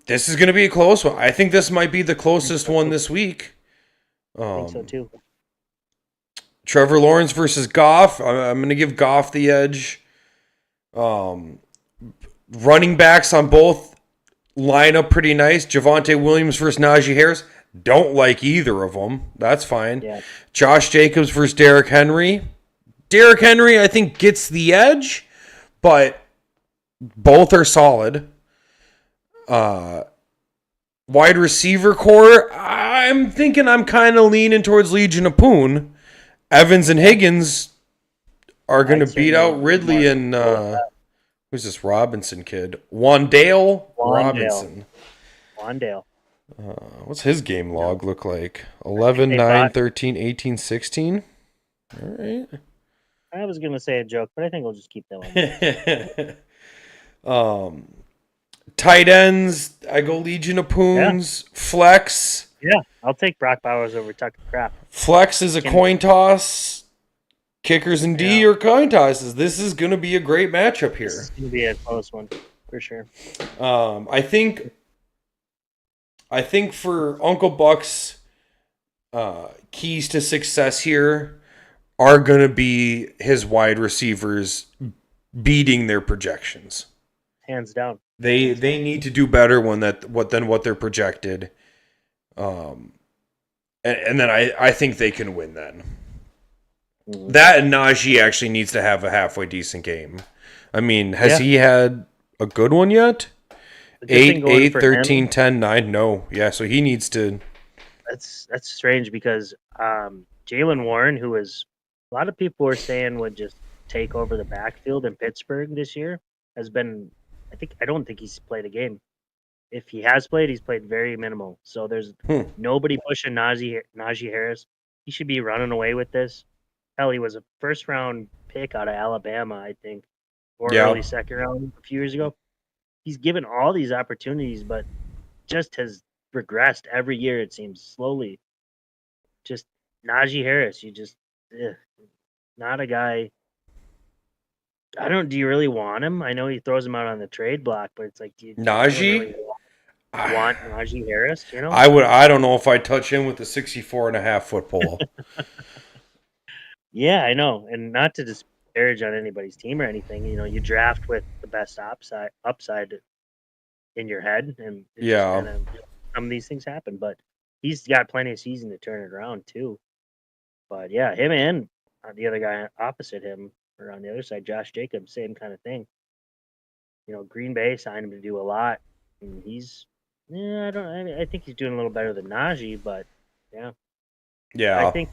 This is going to be a close one. I think this might be the closest one this week. I think so too. Trevor Lawrence versus Goff. I'm going to give Goff the edge. Running backs on both line up pretty nice. Javonte Williams versus Najee Harris. Don't like either of them. That's fine. Yeah. Josh Jacobs versus Derrick Henry. Derrick Henry, I think, gets the edge, but both are solid. Wide receiver core, I'm thinking I'm kind of leaning towards Legion of Poon. Evans and Higgins are going to beat out Ridley and who's this Robinson kid? Wandale Robinson. Wandale. What's his game log look like? 11, 9, 13, 18, 16? All right. I was going to say a joke, but I think we'll just keep that one. Tight ends, I go Legion of Poons. Yeah. Flex. Yeah, I'll take Brock Bowers over Tucker Kraft. Flex is a coin toss. Kickers and D or coin tosses. This is going to be a great matchup here. It's going to be a close one for sure. I think for Uncle Buck's keys to success here are going to be his wide receivers beating their projections. Hands down. They need to do better than what they're projected. And then I think they can win then. Mm-hmm. That and Najee actually needs to have a halfway decent game. I mean, has he had a good one yet? 8, 13, 10, 9? No. Yeah, so he needs to. That's strange because Jaylen Warren, who was a lot of people were saying would just take over the backfield in Pittsburgh this year, has been. I don't think he's played a game. If he has played, he's played very minimal. So there's nobody pushing Najee Harris. He should be running away with this. Hell, he was a first-round pick out of Alabama, I think, or early second round a few years ago. He's given all these opportunities, but just has regressed every year, it seems, slowly. Just Najee Harris, not a guy. Do you really want him? I know he throws him out on the trade block, but it's like, do you Najee? Really want Najee Harris? You know, I don't know if I'd touch him with the 64.5 foot pole. Yeah, I know, and not to disparage on anybody's team or anything. You know, you draft with the best upside in your head, and some of these things happen. But he's got plenty of season to turn it around too. But yeah, him and the other guy opposite him, or on the other side, Josh Jacobs, same kind of thing. You know, Green Bay signed him to do a lot, and I think he's doing a little better than Najee, but yeah. I think.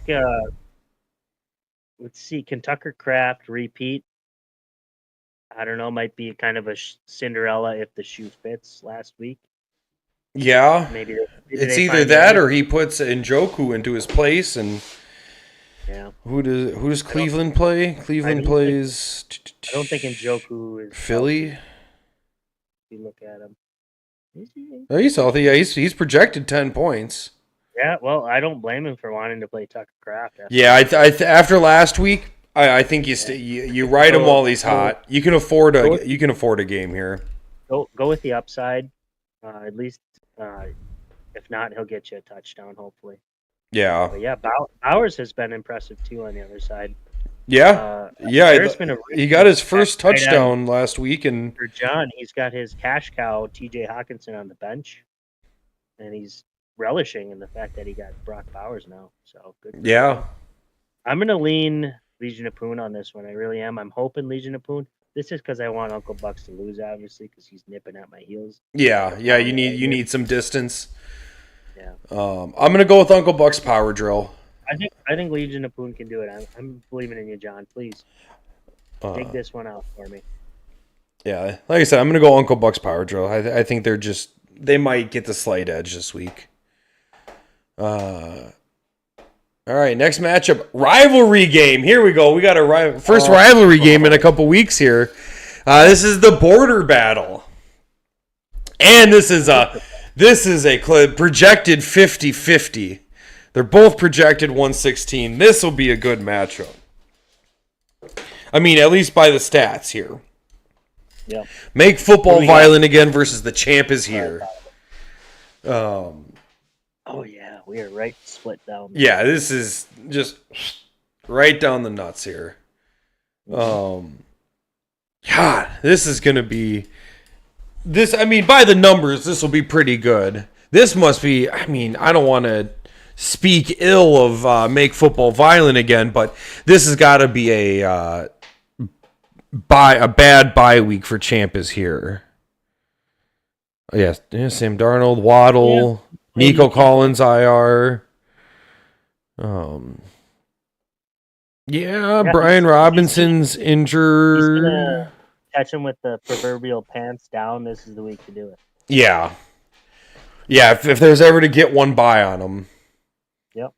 Let's see, Kentucky Craft repeat. I don't know, might be kind of a Cinderella if the shoe fits last week. Yeah, maybe it's either that or he puts Njoku into his place. And who does Cleveland play? Cleveland plays. I don't think Njoku is Philly. If you look at him, he's healthy. Yeah, he's projected 10 points. Yeah, well, I don't blame him for wanting to play Tucker Craft. After last week, I think you ride him while he's hot. You can afford a game here. Go with the upside, at least. If not, he'll get you a touchdown, hopefully. Yeah. But yeah, Bowers has been impressive too on the other side. Yeah, he got his first touchdown last week, and for John, he's got his cash cow T.J. Hawkinson on the bench, and he's relishing in the fact that he got Brock Bowers now. So good. Yeah. I'm going to lean Legion of Poon on this one. I really am. I'm hoping Legion of Poon. This is because I want Uncle Bucks to lose, obviously, because he's nipping at my heels. Yeah. You need some distance. Yeah. I'm going to go with Uncle Buck's power drill. I think Legion of Poon can do it. I'm believing in you, John. Please take this one out for me. Yeah. Like I said, I'm going to go Uncle Buck's power drill. I think they might get the slight edge this week. All right, next matchup, rivalry game. Here we go. We got a first rivalry game in a couple weeks here. This is the border battle, and this is a projected 50-50. They're both projected 116. This will be a good matchup. I mean, at least by the stats here. Yeah. Make football violent again versus the champ is here. Oh, yeah, we are right split down. Yeah, this is just right down the nuts here. God, this is going to be... by the numbers, this will be pretty good. This must be... I don't want to speak ill of Make Football Violent again, but this has got to be a bad bye week for Champ is here. Yes, Sam Darnold, Waddle... Yeah. Nico Collins, IR. Brian Robinson's injured. He's gonna catch him with the proverbial pants down. This is the week to do it. Yeah. If there's ever to get one by on him. Yep.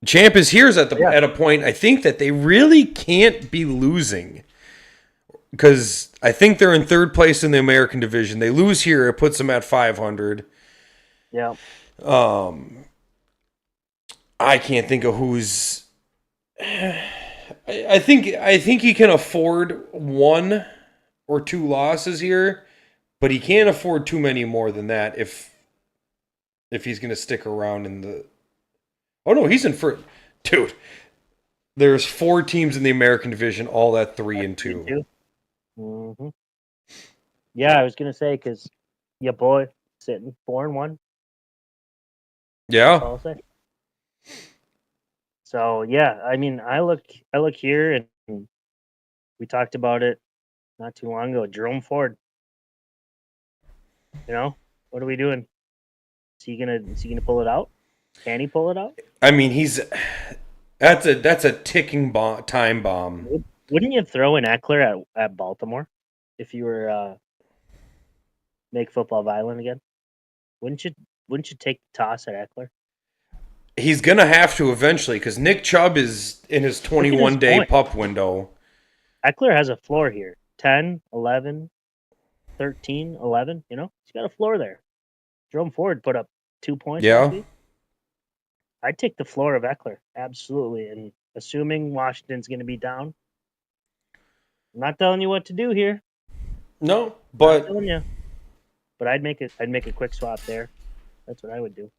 Champ is here at a point. I think that they really can't be losing because I think they're in third place in the American division. They lose here, it puts them at 500. Yeah. I can't think of who's. I think he can afford 1 or 2 losses here, but he can't afford too many more than that if he's going to stick around in the. Oh no, he's in first. Dude, there's 4 teams in the American Division, all at 3-2. Mm-hmm. Yeah, I was gonna say because your boy sitting 4-1. Yeah. That's all I'll say. So yeah, I mean, I look here, and we talked about it not too long ago. Jerome Ford. You know, what are we doing? Is he gonna pull it out? Can he pull it out? I mean, that's a ticking time bomb. Wouldn't you throw in Eckler at Baltimore if you were make football violent again? Wouldn't you take the toss at Eckler? He's gonna have to eventually because Nick Chubb is in his 21-day pup window. Eckler has a floor here. 10, 11, 13, 11. You know, he's got a floor there. Jerome Ford put up 2 points last week. I'd take the floor of Eckler, absolutely. And assuming Washington's going to be down, I'm not telling you what to do here. No, but I'm telling you. But I'd make a quick swap there. That's what I would do.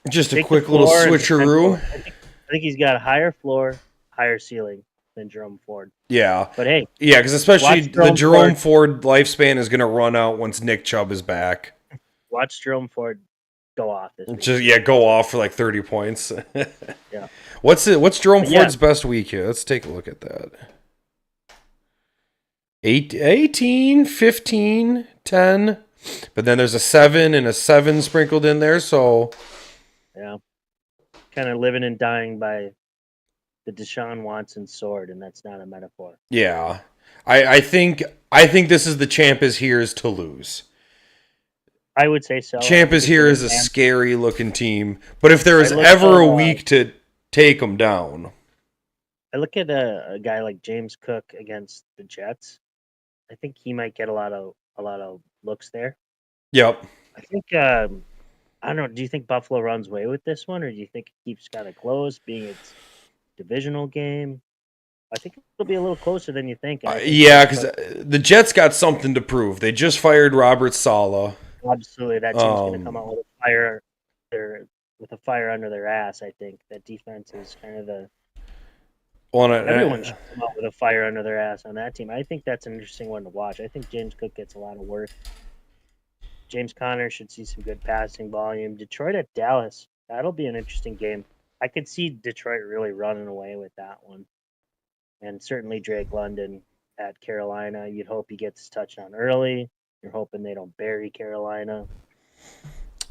Just a quick little switcheroo. I think he's got a higher floor, higher ceiling than Jerome Ford. Yeah. But hey. Yeah, because especially the Jerome Ford lifespan is going to run out once Nick Chubb is back. Watch Jerome Ford go off this week. Go off for like 30 points. Yeah. What's Jerome Ford's best week here? Let's take a look at that. 18, 15, 10. But then there's a 7 and a 7 sprinkled in there, so yeah. Kind of living and dying by the Deshaun Watson sword, and that's not a metaphor. Yeah. I think this is the Champ is Here's to lose. I would say so. Champ is Here is a scary looking team, but if there is ever a week to take them down. I look at a guy like James Cook against the Jets. I think he might get a lot of looks there. Yep. I think I don't know. Do you think Buffalo runs away with this one, or do you think it keeps kind of close, being its divisional game? I think it'll be a little closer than you think. Yeah, because the Jets got something to prove. They just fired Robert Saleh. Absolutely, that team's going to come out with a fire under their ass. I think that defense is kind of the. Everyone should come out with a fire under their ass on that team. I think that's an interesting one to watch. I think James Cook gets a lot of work. James Conner should see some good passing volume. Detroit at Dallas. That'll be an interesting game. I could see Detroit really running away with that one. And certainly Drake London at Carolina. You'd hope he gets his touchdown early. You're hoping they don't bury Carolina.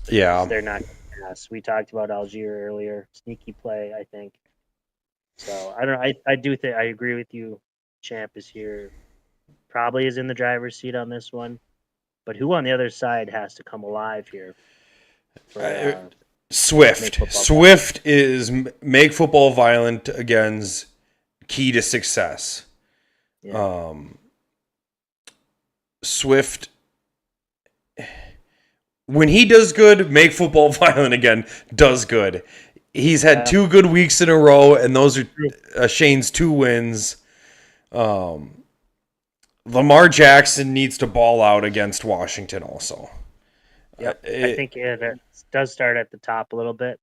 Yeah. They're not going to pass. We talked about Algier earlier. Sneaky play, I think. So I don't know. I do think I agree with you. Champ is here. Probably is in the driver's seat on this one. But who on the other side has to come alive here? Swift. Swift is make football violent against key to success. Yeah. Swift, when he does good, make football violent again, does good. He's had 2 good weeks in a row, and those are Shane's 2 wins. Lamar Jackson needs to ball out against Washington also. Yep, I think it does start at the top a little bit.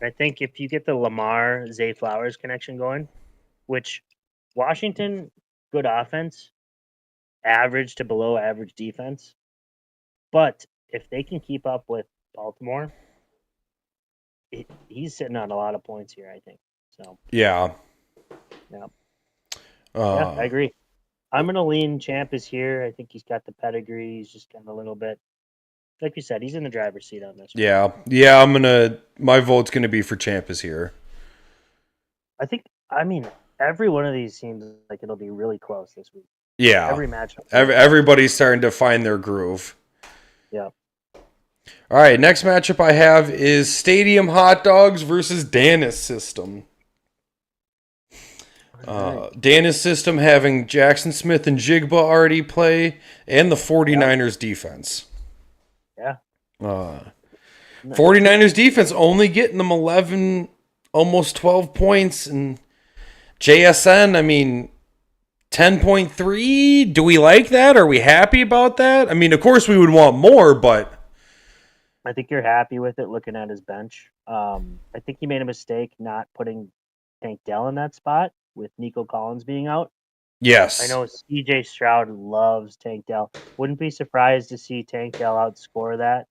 I think if you get the Lamar, Zay Flowers connection going, which Washington, good offense, average to below average defense. But if they can keep up with Baltimore, he's sitting on a lot of points here, I think. So yeah. Yeah, I agree. I'm going to lean Champ is here. I think he's got the pedigree. He's just kind of a little bit, like you said, he's in the driver's seat on this one. Yeah, my vote's going to be for Champ is here. I mean, every one of these seems like it'll be really close this week. Yeah. Every matchup. Everybody's starting to find their groove. Yeah. All right, next matchup I have is Stadium Hot Dogs versus Danis System. Danis System having Jackson Smith and Jigba already play, and the 49ers defense. Yeah. 49ers defense only getting them 11 almost 12 points, and JSN, I mean, 10.3. Do we like that? Are we happy about that? I mean, of course we would want more, but I think you're happy with it looking at his bench. I think he made a mistake not putting Tank Dell in that spot with Nico Collins being out. yes. I know CJ Stroud loves Tank Dell. Wouldn't be surprised to see Tank Dell outscore that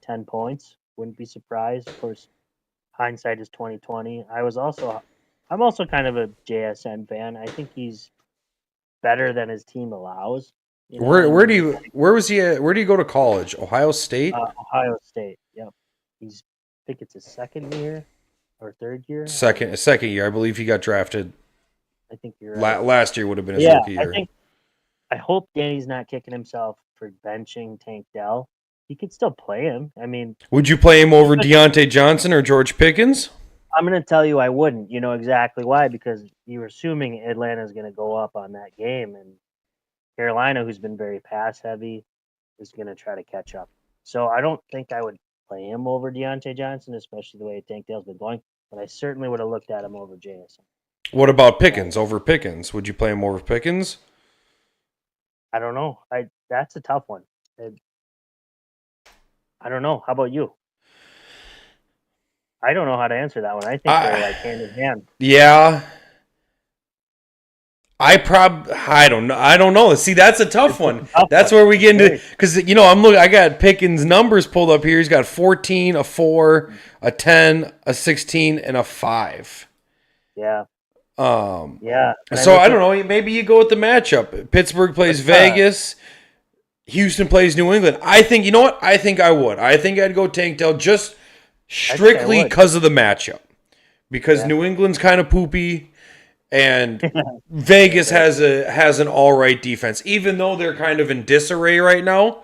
10 points. Wouldn't be surprised. Of course, hindsight is 2020. I'm also kind of a JSN fan. I think he's better than his team allows. Where do you go to college? Ohio State? Ohio State. Yep. I think it's his second year or third year. Second year. I believe he got drafted. I think you're right. Last year would have been his rookie year. I hope Danny's not kicking himself for benching Tank Dell. He could still play him. I mean, would you play him over Deontay Johnson or George Pickens? I'm going to tell you I wouldn't. You know exactly why, because you're assuming Atlanta's going to go up on that game, and Carolina, who's been very pass heavy, is going to try to catch up. So I don't think I would play him over Deontay Johnson, especially the way Tank Dell's been going, but I certainly would have looked at him over JSN. What about Pickens over Pickens? Would you play him over Pickens? I don't know. That's a tough one. I don't know. How about you? I don't know how to answer that one. I think they're like hand in hand. Yeah. I don't know. I don't know. See, that's a tough one. That's where we get into, because I got Pickens' numbers pulled up here. He's got 14, a 4, a 10, a 16, and a 5. Yeah. Yeah. So I don't know. Maybe you go with the matchup. Pittsburgh plays Vegas. Houston plays New England. I think, you know what? I think I would. I think I'd go Tank Dell just strictly because of the matchup. Because New England's kind of poopy, and Vegas has an all right defense, even though they're kind of in disarray right now.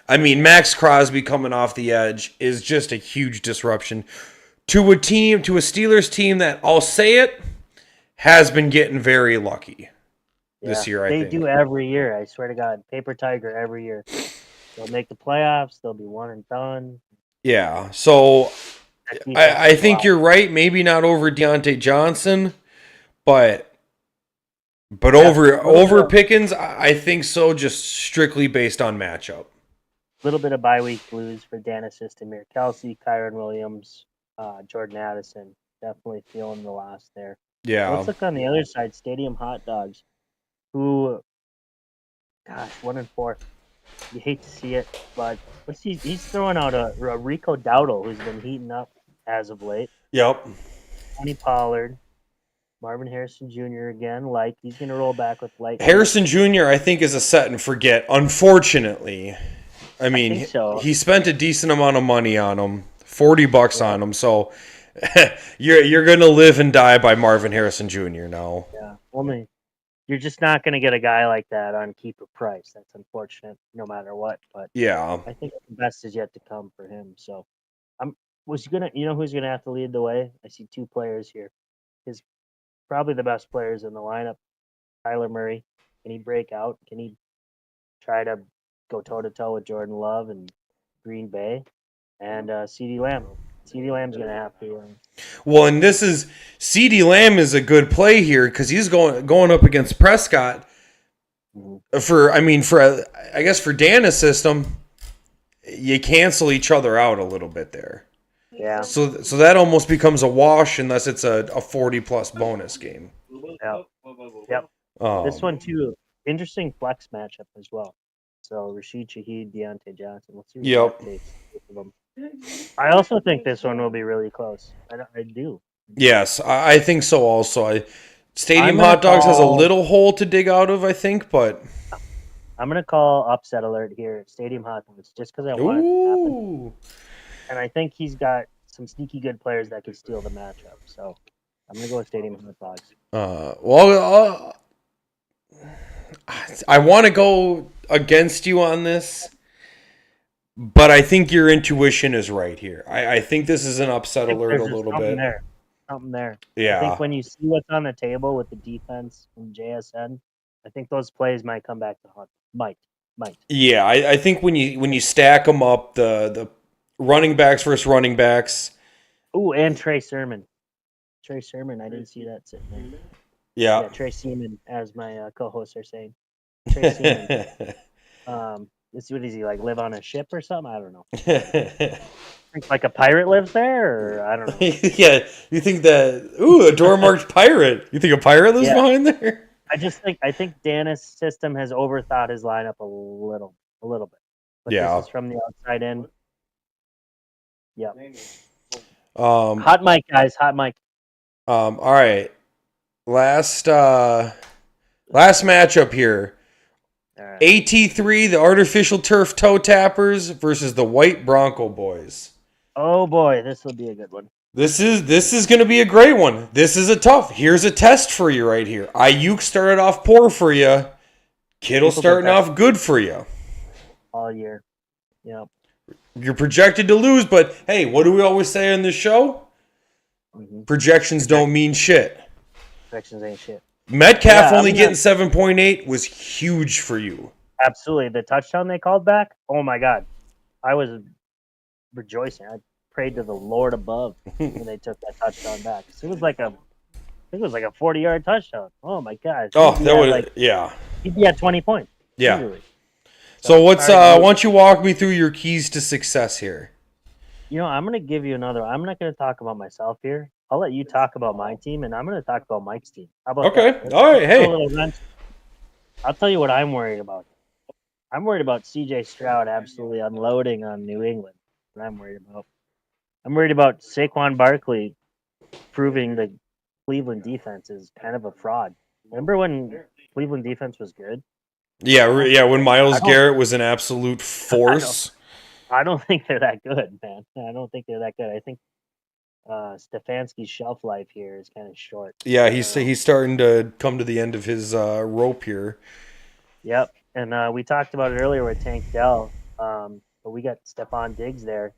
I mean, Max Crosby coming off the edge is just a huge disruption to a Steelers team that, I'll say it, has been getting very lucky this year, I think. They do every year. I swear to God. Paper Tiger every year. They'll make the playoffs. They'll be one and done. Yeah. So I think you're right. Maybe not over Deontay Johnson, but over Pickens, I think so, just strictly based on matchup. A little bit of bye week blues for Dan Assist, Amir Kelsey, Kyron Williams, Jordan Addison. Definitely feeling the loss there. Yeah. Let's look on the other side. Stadium Hot Dogs, who, 1-4. You hate to see it, but he's throwing out a Rico Dowdle, who's been heating up as of late. Yep. Tony Pollard, Marvin Harrison Jr. again. He's going to roll back with light. Harrison Jr. I think is a set and forget. Unfortunately, I mean, he spent a decent amount of money on him, $40 on him. So you're going to live and die by Marvin Harrison Jr. now. Yeah, only you're just not going to get a guy like that on keeper price. That's unfortunate, no matter what. But yeah, I think the best is yet to come for him. So who's going to have to lead the way? I see two players here. Probably the best players in the lineup. Kyler Murray. Can he break out? Can he try to go toe-to-toe with Jordan Love and Green Bay? And CeeDee Lamb. CeeDee Lamb's going to have to. Well, and CeeDee Lamb is a good play here because he's going up against Prescott. I guess for Dana's system, you cancel each other out a little bit there. Yeah. So that almost becomes a wash unless it's a 40-plus bonus game. Yep. This one, too, interesting flex matchup as well. So Rashid Shaheed, Deontay Johnson. Let's see what takes of them. I also think this one will be really close. I do. Yes, I think so also. Stadium Hot Dogs has a little hole to dig out of, I think, but... I'm going to call upset alert here at Stadium Hot Dogs just because I want it to happen. And I think he's got some sneaky good players that could steal the matchup. So I'm going to go with Stadium Hot Dogs. I want to go against you on this, but I think your intuition is right here. I think this is an upset alert a little bit. Something there. Yeah. I think when you see what's on the table with the defense from JSN, I think those plays might come back to haunt. Might. Yeah, I think when you stack them up, the running backs versus running backs. Ooh, and Trey Sermon. Trey Sermon. I didn't see that sitting there. Yeah. Yeah, Trey Seaman, as my co-hosts are saying. Trey Seaman. What is he, like, live on a ship or something? I don't know. Like a pirate lives there, or I don't know. Yeah, you think that? Ooh, a door marked pirate. You think a pirate lives behind there? I think Danis' system has overthought his lineup a little bit. But this is from the outside in. Yeah. Hot mic, guys. Hot mic. All right. Last matchup here. Right. AT3, the artificial turf toe tappers versus the white Bronco boys. Oh boy, this will be a good one. This is going to be a great one. This is a tough. Here's a test for you right here. Ayuk started off poor for you. Kittle starting off good for you. All year. Yep. You're projected to lose, but hey, what do we always say on this show? Mm-hmm. Projections don't mean shit. Projections ain't shit. Metcalf only getting 7.8 was huge for you. Absolutely. The touchdown they called back, oh my God. I was rejoicing. I prayed to the Lord above when they took that touchdown back. It was like a 40-yard touchdown. Oh my God. Oh, that would He'd be at 20 points. Yeah. Easily. So what's why don't you walk me through your keys to success here? You know, I'm gonna give you another. I'm not gonna talk about myself here. I'll let you talk about my team, and I'm going to talk about Mike's team. How about that? All right. Hey. I'll tell you what I'm worried about. I'm worried about C.J. Stroud absolutely unloading on New England. What I'm worried about. I'm worried about Saquon Barkley proving the Cleveland defense is kind of a fraud. Remember when Cleveland defense was good? Yeah. When Myles Garrett was an absolute force. I don't think they're that good, man. I don't think they're that good. I think Stefanski's shelf life here is kind of short. Yeah, he's starting to come to the end of his rope here. Yep, and we talked about it earlier with Tank Dell, but we got Stephon Diggs there,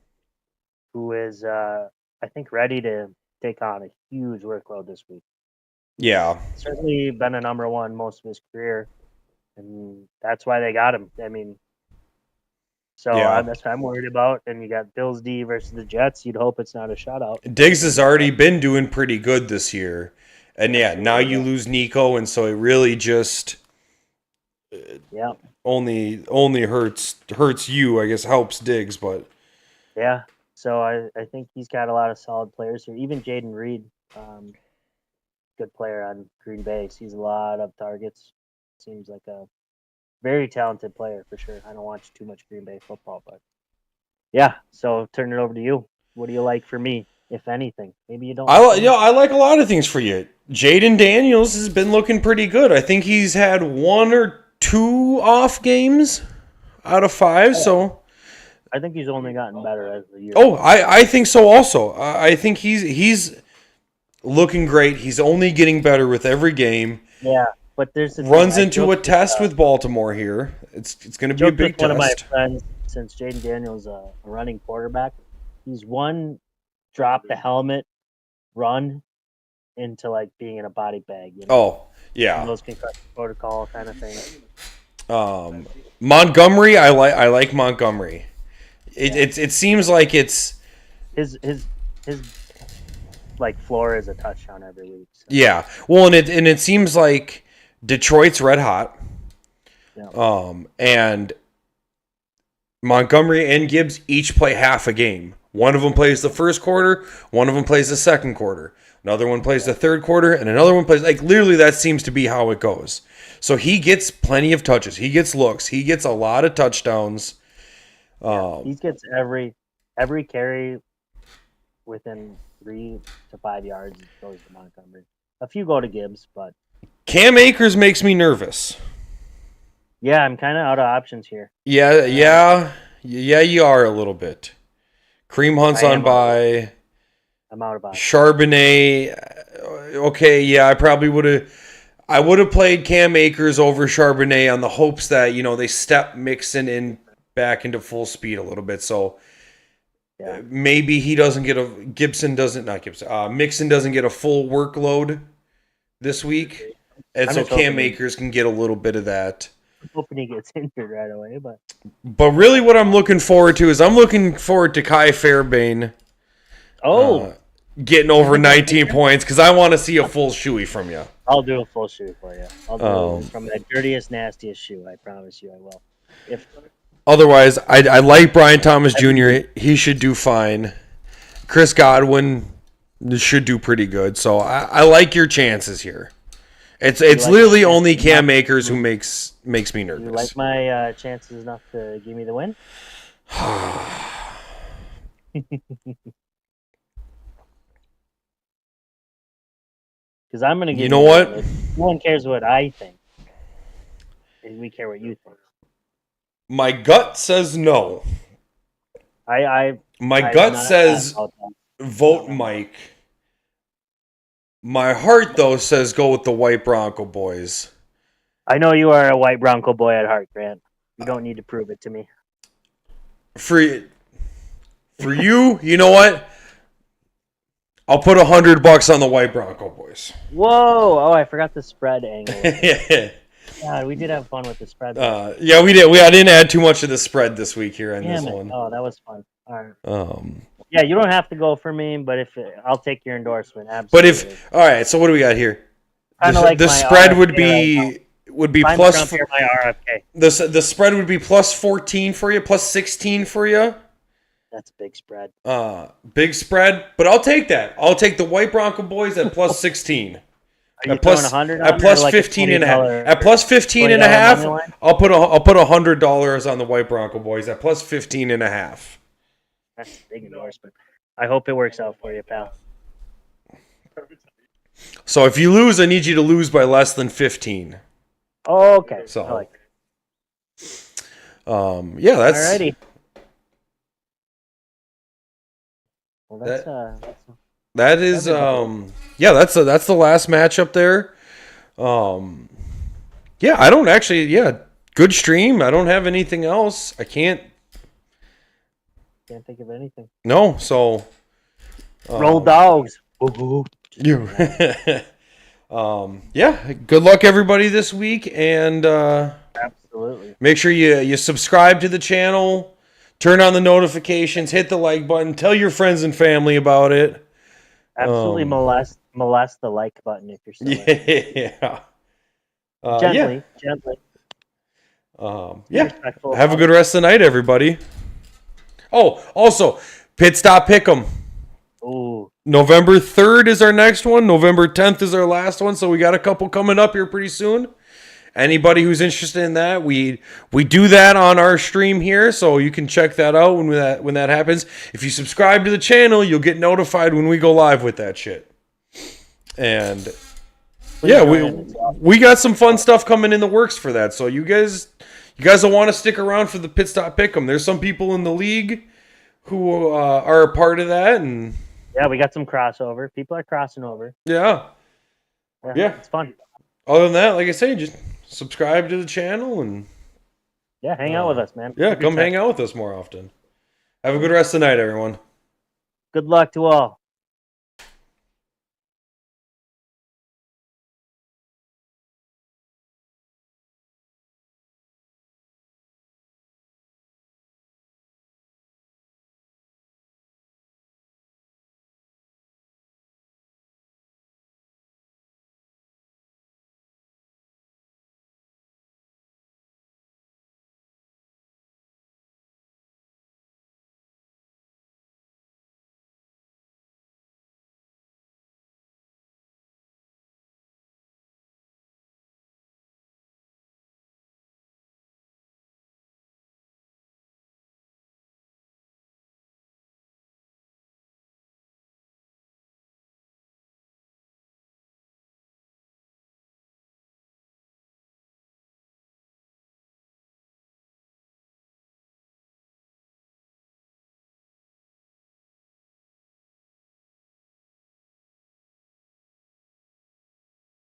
who is I think ready to take on a huge workload this week. Yeah, certainly been a number one most of his career, and that's why they got him. I mean. So that's what I'm worried about. And you got Bills D versus the Jets. You'd hope it's not a shutout. Diggs has already been doing pretty good this year. And now you lose Nico, and so it really just only hurts you, I guess, helps Diggs, but yeah. So I think he's got a lot of solid players here. Even Jaden Reed, good player on Green Bay, sees a lot of targets. Seems like a very talented player for sure. I don't watch too much Green Bay football, but yeah. So turn it over to you. What do you like for me, if anything? Maybe you don't. I like a lot of things for you. Jaden Daniels has been looking pretty good. I think he's had 1 or 2 off games out of 5. So I think he's only gotten better as the year. Oh, I think so also. I think he's looking great. He's only getting better with every game. Yeah. But there's runs into a test with Baltimore here. It's going to be a big test. One of my friends, since Jaden Daniels a running quarterback, he's drop the helmet, run into like being in a body bag. You know? Oh yeah, those concussion protocol kind of thing. Montgomery, I like Montgomery. It seems like it's his like floor is a touchdown every week. So. Yeah, well, and it seems like Detroit's red hot. Yeah. And Montgomery and Gibbs each play half a game. One of them plays the first quarter, one of them plays the second quarter. Another one plays the third quarter, and another one plays literally that seems to be how it goes. So he gets plenty of touches. He gets looks. He gets a lot of touchdowns. He gets every carry within 3 to 5 yards goes to Montgomery. A few go to Gibbs, but Cam Akers makes me nervous. Yeah, I'm kind of out of options here. Yeah, you are a little bit. Kareem Hunt's on bye. I'm out of options. Charbonnet, okay, yeah, I would have played Cam Akers over Charbonnet on the hopes that, they step Mixon in back into full speed a little bit. So maybe he doesn't get Mixon doesn't get a full workload this week. And so Cam Akers can get a little bit of that. I'm hoping he gets injured right away, but really what I'm looking forward to is Kai Fairbairn. getting over 19 points because I want to see a full shoey from you. I'll do a full shoe for you. I'll do it from the dirtiest, nastiest shoe. I promise you I will. Otherwise, I like Brian Thomas Jr. He should do fine. Chris Godwin should do pretty good. So I like your chances here. It's literally only Cam Akers who makes me nervous. You like my chances enough to give me the win? Because I'm going to give you know what? No one cares what I think. We care what you think. My gut says no. My gut says vote Mike. My heart, though, says go with the White Bronco boys. I know you are a White Bronco boy at heart, Grant. You don't need to prove it to me. For you, you know what? I'll put $100 on the White Bronco boys. Whoa! Oh, I forgot the spread angle. Yeah. God, we did have fun with the spread. Yeah, we did. I didn't add too much of the spread this week here on this one. Oh, that was fun. All right. Yeah, you don't have to go for me, but I'll take your endorsement. Absolutely. All right. So what do we got here? The spread would be plus. My RFK. The spread would be plus 14 for you, plus 16 for you. That's a big spread. Big spread, but I'll take that. I'll take the White Bronco boys at plus 16. Are you throwing 100 at plus 15 and a half? At plus 15 and a half, I'll put $100 on the White Bronco boys at plus 15 and a half. That's a big endorsement. I hope it works out for you, pal. So if you lose, I need you to lose by less than 15. Oh, okay. So, I like that. Yeah, that's. Alrighty. Well, that is yeah, that's the last matchup there. Yeah, I don't actually good stream. I don't have anything else. I can't think of anything. No, so roll dogs. You yeah, good luck everybody this week, and absolutely make sure you subscribe to the channel. Turn on the notifications, hit the like button, tell your friends and family about it. Absolutely molest the like button if you're still yeah. Gently. Yeah. Have a good rest of the night, everybody. Oh, also, Pit Stop Pick'em. Ooh. November 3rd is our next one. November 10th is our last one, so we got a couple coming up here pretty soon. Anybody who's interested in that, we do that on our stream here, so you can check that out when that happens. If you subscribe to the channel, you'll get notified when we go live with that shit. And yeah, we got some fun stuff coming in the works for that. So you guys will want to stick around for the Pit Stop Pick'em. There's some people in the league who are a part of that, and yeah, we got some crossover. People are crossing over. Yeah, it's fun. Other than that, like I say, just subscribe to the channel and hang out with us, man. Yeah, come hang out with us more often. Have a good rest of the night, everyone. Good luck to all.